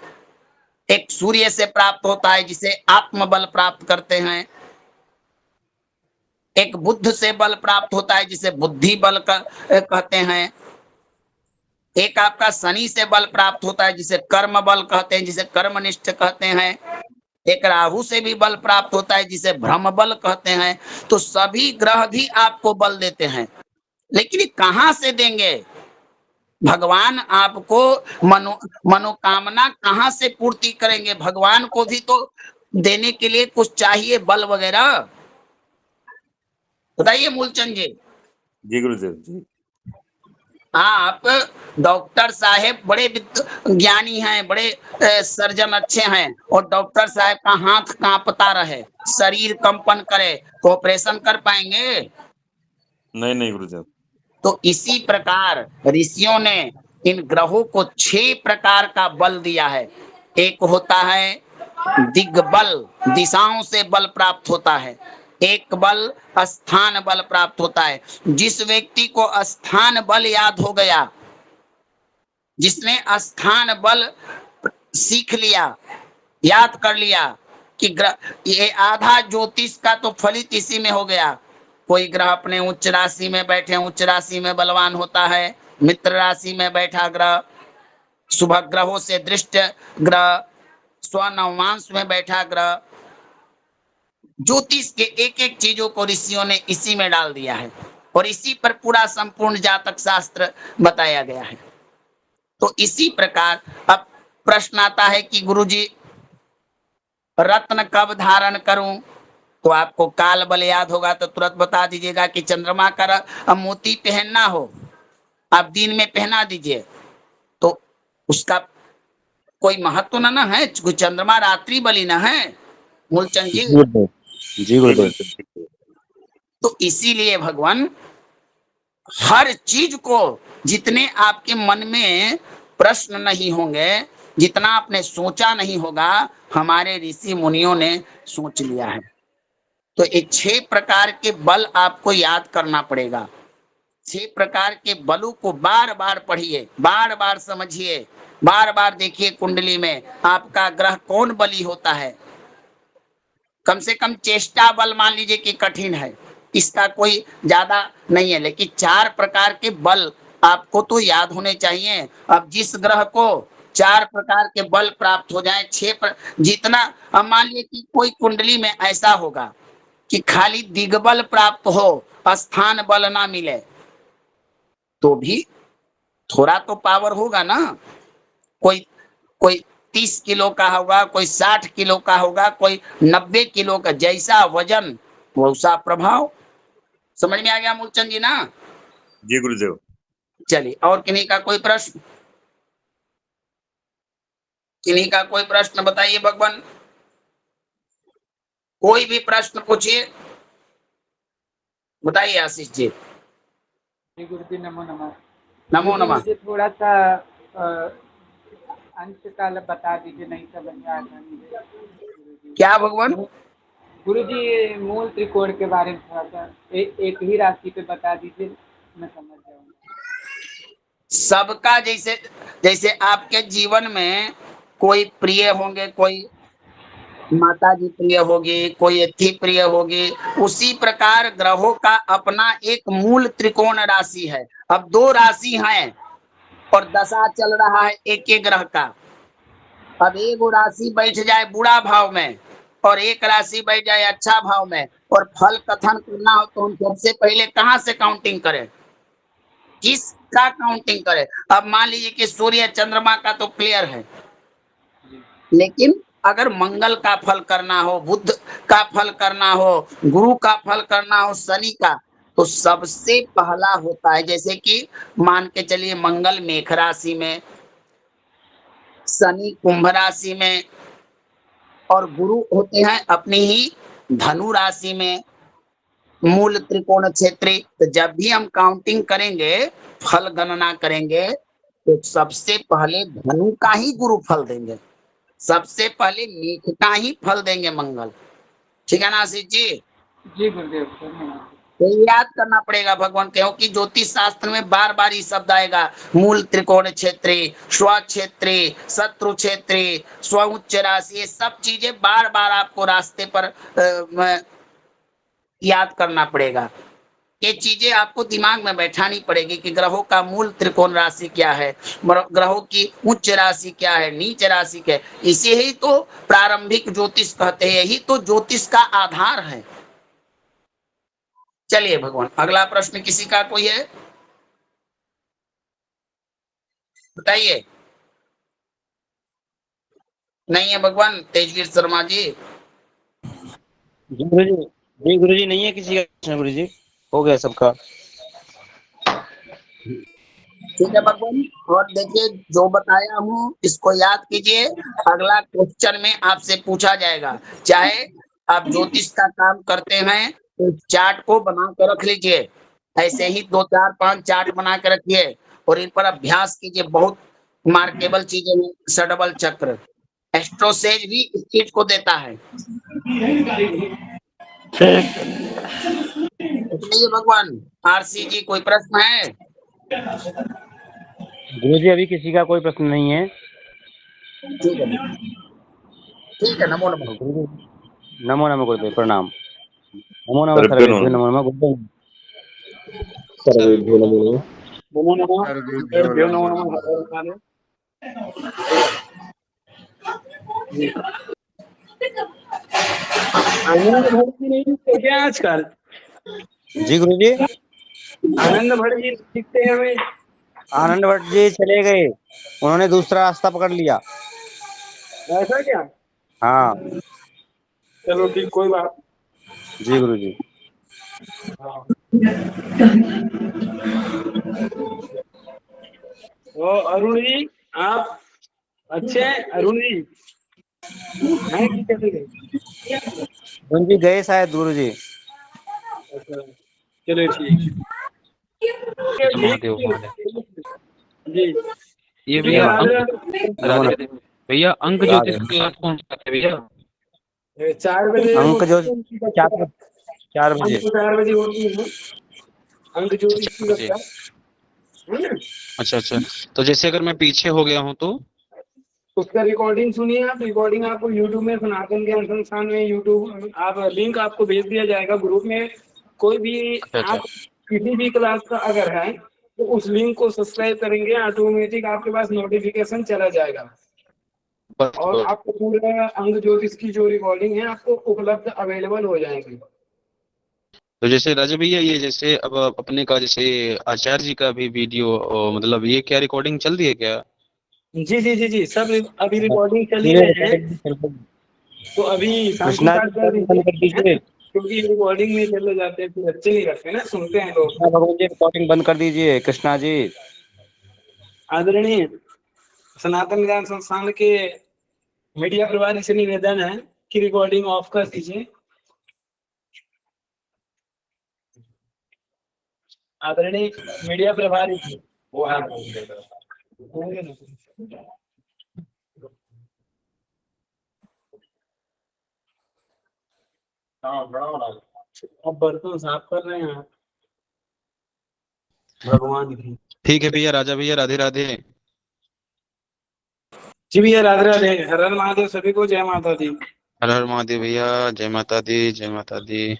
एक सूर्य से प्राप्त होता है, जिसे आत्मबल प्राप्त करते हैं। एक बुद्ध से बल प्राप्त होता है, जिसे बुद्धि बल कहते हैं। एक आपका शनि से बल प्राप्त होता है, जिसे कर्म बल कहते हैं, जिसे कर्मनिष्ठ कहते हैं। एक राहु से भी बल प्राप्त होता है, जिसे ब्रह्म बल कहते हैं। तो सभी ग्रह भी आपको बल देते हैं, लेकिन ये कहां से देंगे? भगवान आपको मनोकामना कहां से पूर्ति करेंगे? भगवान को भी तो देने के लिए कुछ चाहिए, बल वगैरह। बताइए मूलचंद जी। जी गुरुदेव जी। आप डॉक्टर साहेब बड़े ज्ञानी हैं, बड़े सर्जन अच्छे हैं, और डॉक्टर साहब का हाथ कांपता रहे, शरीर कंपन करे, तो ऑपरेशन कर पाएंगे? नहीं नहीं गुरुदेव। तो इसी प्रकार ऋषियों ने इन ग्रहों को 6 प्रकार का बल दिया है। एक होता है दिग्बल, दिशाओं से बल प्राप्त होता है। एक बल स्थान बल प्राप्त होता है। जिस व्यक्ति को स्थान बल याद हो गया, जिसने स्थान बल सीख लिया, याद कर लिया कि ये आधा ज्योतिष का तो फलित इसी में हो गया। कोई ग्रह अपने उच्च राशि में बैठे, उच्च राशि में बलवान होता है। मित्र राशि में बैठा ग्रह, शुभ ग्रहों से दृष्ट ग्रह, स्वनवांश में बैठा ग्रह। ज्योतिष के एक एक चीजों को ऋषियों ने इसी में डाल दिया है, और इसी पर पूरा संपूर्ण जातक शास्त्र बताया गया है। तो इसी प्रकार अब प्रश्न आता है कि गुरुजी रत्न कब धारण करूं? तो आपको काल बल याद होगा तो तुरंत बता दीजिएगा कि चंद्रमा का मोती पहनना हो, आप दिन में पहना दीजिए, तो उसका कोई महत्व ना है। चंद्रमा रात्रि बलि ना है मूलचंद जी। जी गुरुदेव। तो इसीलिए भगवान हर चीज को, जितने आपके मन में प्रश्न नहीं होंगे, जितना आपने सोचा नहीं होगा, हमारे ऋषि मुनियों ने सोच लिया है। तो ये 6 प्रकार के बल आपको याद करना पड़ेगा। 6 प्रकार के बलों को बार बार पढ़िए, बार बार समझिए, बार बार देखिए कुंडली में आपका ग्रह कौन बली होता है। कम से कम चेष्टा बल मान लीजिए कि कठिन है, इसका कोई ज्यादा नहीं है, लेकिन 4 प्रकार के बल आपको तो याद होने चाहिए। अब जिस ग्रह को 4 प्रकार के बल प्राप्त हो जाए, जितना। अब मान लीजिए कि कोई कुंडली में ऐसा होगा कि खाली दिग्बल प्राप्त हो, स्थान बल ना मिले, तो भी थोड़ा तो पावर होगा ना। कोई कोई 30 किलो का होगा, कोई 60 किलो का होगा, कोई 90 किलो का, जैसा वजन वैसा प्रभाव। समझ में आ गया मूलचंद जी ना? जी गुरुदेव। चलिए, और किन्हीं का कोई प्रश्न? किन्हीं का कोई प्रश्न बताइए भगवान, कोई भी प्रश्न पूछिए, बताइए आशीष जी। गुरु जी नमो नमः। नमो नमः। मुझे थोड़ा सा अंश काल बता दीजिए, नहीं समझ में आ रहा मुझे। क्या भगवान? गुरु जी मूल त्रिकोण के बारे में थोड़ा सा एक ही राशि पे बता दीजिए, मैं समझ जाऊंगा। सबका जैसे जैसे आपके जीवन में कोई प्रिय होंगे, कोई माता जी प्रिय होगी, कोई अति प्रिय होगी, उसी प्रकार ग्रहों का अपना एक मूल त्रिकोण राशि है। अब 2 राशि हैं और दशा चल रहा है एक एक ग्रह का। अब एक राशि बैठ जाए बुरा भाव में और एक राशि बैठ जाए अच्छा भाव में, और फल कथन करना हो तो हम सबसे पहले कहाँ से काउंटिंग करें, किसका काउंटिंग करें? अब मान लीजिए कि सूर्य चंद्रमा का तो क्लियर है, लेकिन अगर मंगल का फल करना हो, बुध का फल करना हो, गुरु का फल करना हो, शनि का, तो सबसे पहला होता है, जैसे कि मान के चलिए मंगल मेष राशि में, शनि कुंभ राशि में, और गुरु होते हैं अपनी ही धनु राशि में, मूल त्रिकोण क्षेत्री। तो जब भी हम काउंटिंग करेंगे, फल गणना करेंगे, तो सबसे पहले धनु का ही गुरु फल देंगे, सबसे पहले मेष का ही फल देंगे मंगल। ठीक है ना आशीष जी? जी गुरुदेव धन्यवाद। तो याद करना पड़ेगा भगवान, क्योंकि ज्योतिष शास्त्र में बार बार ये शब्द आएगा, मूल त्रिकोण क्षेत्री, स्व क्षेत्री, शत्रु क्षेत्री, स्व उच्च राशि, ये सब चीजें बार बार आपको रास्ते पर याद करना पड़ेगा। ये चीजें आपको दिमाग में बैठानी पड़ेगी कि ग्रहों का मूल त्रिकोण राशि क्या है, ग्रहों की उच्च राशि क्या है, नीच राशि क्या है। इसे ही तो प्रारंभिक ज्योतिष कहते हैं, यही तो ज्योतिष का आधार है। चलिए भगवान, अगला प्रश्न किसी का कोई है? बताइए। नहीं है भगवान? तेजवीर शर्मा जी। जी गुरु जी, जी गुरु जी नहीं है किसी का प्रश्न गुरु जी, हो गया सबका। ठीक है भगवान, और देखिए जो बताया हूँ इसको याद कीजिए, अगला क्वेश्चन में आपसे पूछा जाएगा। चाहे आप ज्योतिष का काम करते हैं तो चार्ट को बना कर रख लीजिए, ऐसे ही 2 4 5 चार्ट बना के रखिए और इन पर अभ्यास कीजिए। बहुत मार्केबल चीजें हैं, षडबल चक्र, एस्ट्रोसेज भी इस चीज को देता है। इसलिए भगवान, आरसी जी कोई प्रश्न है? गुरु जी अभी किसी का कोई प्रश्न नहीं है। ठीक है, ठीक है। नमो नमः। नमो नमः गुरुदेव, प्रणाम। नमो नमः सर्वभ्यो सर्वेभ्यो नमः। नमो नमः गुरुदेव। सर्वभ्यो नमो नमः। नमो नमः। सर्वभ्यो नमो नमो नमः। आनंद भट्ट जी नहीं दिखते क्या आजकल? जी गुरु जी, आनंद भट्ट जी दिखते हैं हमें। आनंद भट्ट जी चले गए, उन्होंने दूसरा रास्ता पकड़ लिया। ऐसा क्या? हाँ चलो ठीक, कोई बात। जी गुरु जी। तो अरुण जी आप अच्छे हैं? अरुण जी हैं कि चले गए? गुरु जी गए शायद गुरु जी। अच्छा, चलो ठीक महादेव महादेव। जी। ये भैया राधे अंक, राधे भैया अंक ज्योतिष की क्लास कौन सा है भैया? 4 बजे अंक जो 4 बजे 4 बजे होती है अंक ज्योतिष की बजे। कक्षा, है ना? अच्छा अच्छा, तो जैसे अगर मैं पीछे हो गया हूँ तो? उसका रिकॉर्डिंग सुनिए आप, रिकॉर्डिंग आपको यूट्यूब में सनातन ज्ञान संस्थान में यूट्यूब आप लिंक आपको भेज दिया जाएगा ग्रुप में। कोई भी अच्छा अच्छा आप किसी भी क्लास का अगर है तो उस लिंक को सब्सक्राइब करेंगे, ऑटोमेटिक आपके पास नोटिफिकेशन चला जाएगा बस और बस। आपको पूरा अंग ज्योतिष की जो रिकॉर्डिंग है आपको उपलब्ध अवेलेबल हो जाएंगी। तो जैसे राजा भैया, ये जैसे अब अपने का जैसे आचार्य जी का भी वीडियो मतलब ये क्या रिकॉर्डिंग चल रही है क्या? जी जी जी जी, सब अभी रिकॉर्डिंग चल ही ये रहे हैं। recording भी चल रही है। तो अभी शांति कृष्णा जी पाठ कर recording दीजिए, बंद कर है दीजिए। ना? क्योंकि रिकॉर्डिंग में चले जाते हैं फिर अच्छे नहीं लगते ना, सुनते हैं लोग। कृष्णा भगवान जी रिकॉर्डिंग बंद कर दीजिए कृष्णा जी। आदरणीय सनातन ज्ञान संस्थान के मीडिया प्रभारी से निवेदन है कि रिकॉर्डिंग ऑफ कर दीजिए। आदरणीय मीडिया प्रभारी जी, वो आप होंगे ना? अब बर्तन साफ कर रहे हैं भगवान की। ठीक है भैया, राजा भैया, राधे राधे। जी भैया, राधे राधे, हर हर महादेव, सभी को जय माता दी। हर हर महादेव भैया, जय माता दी, जय माता दी।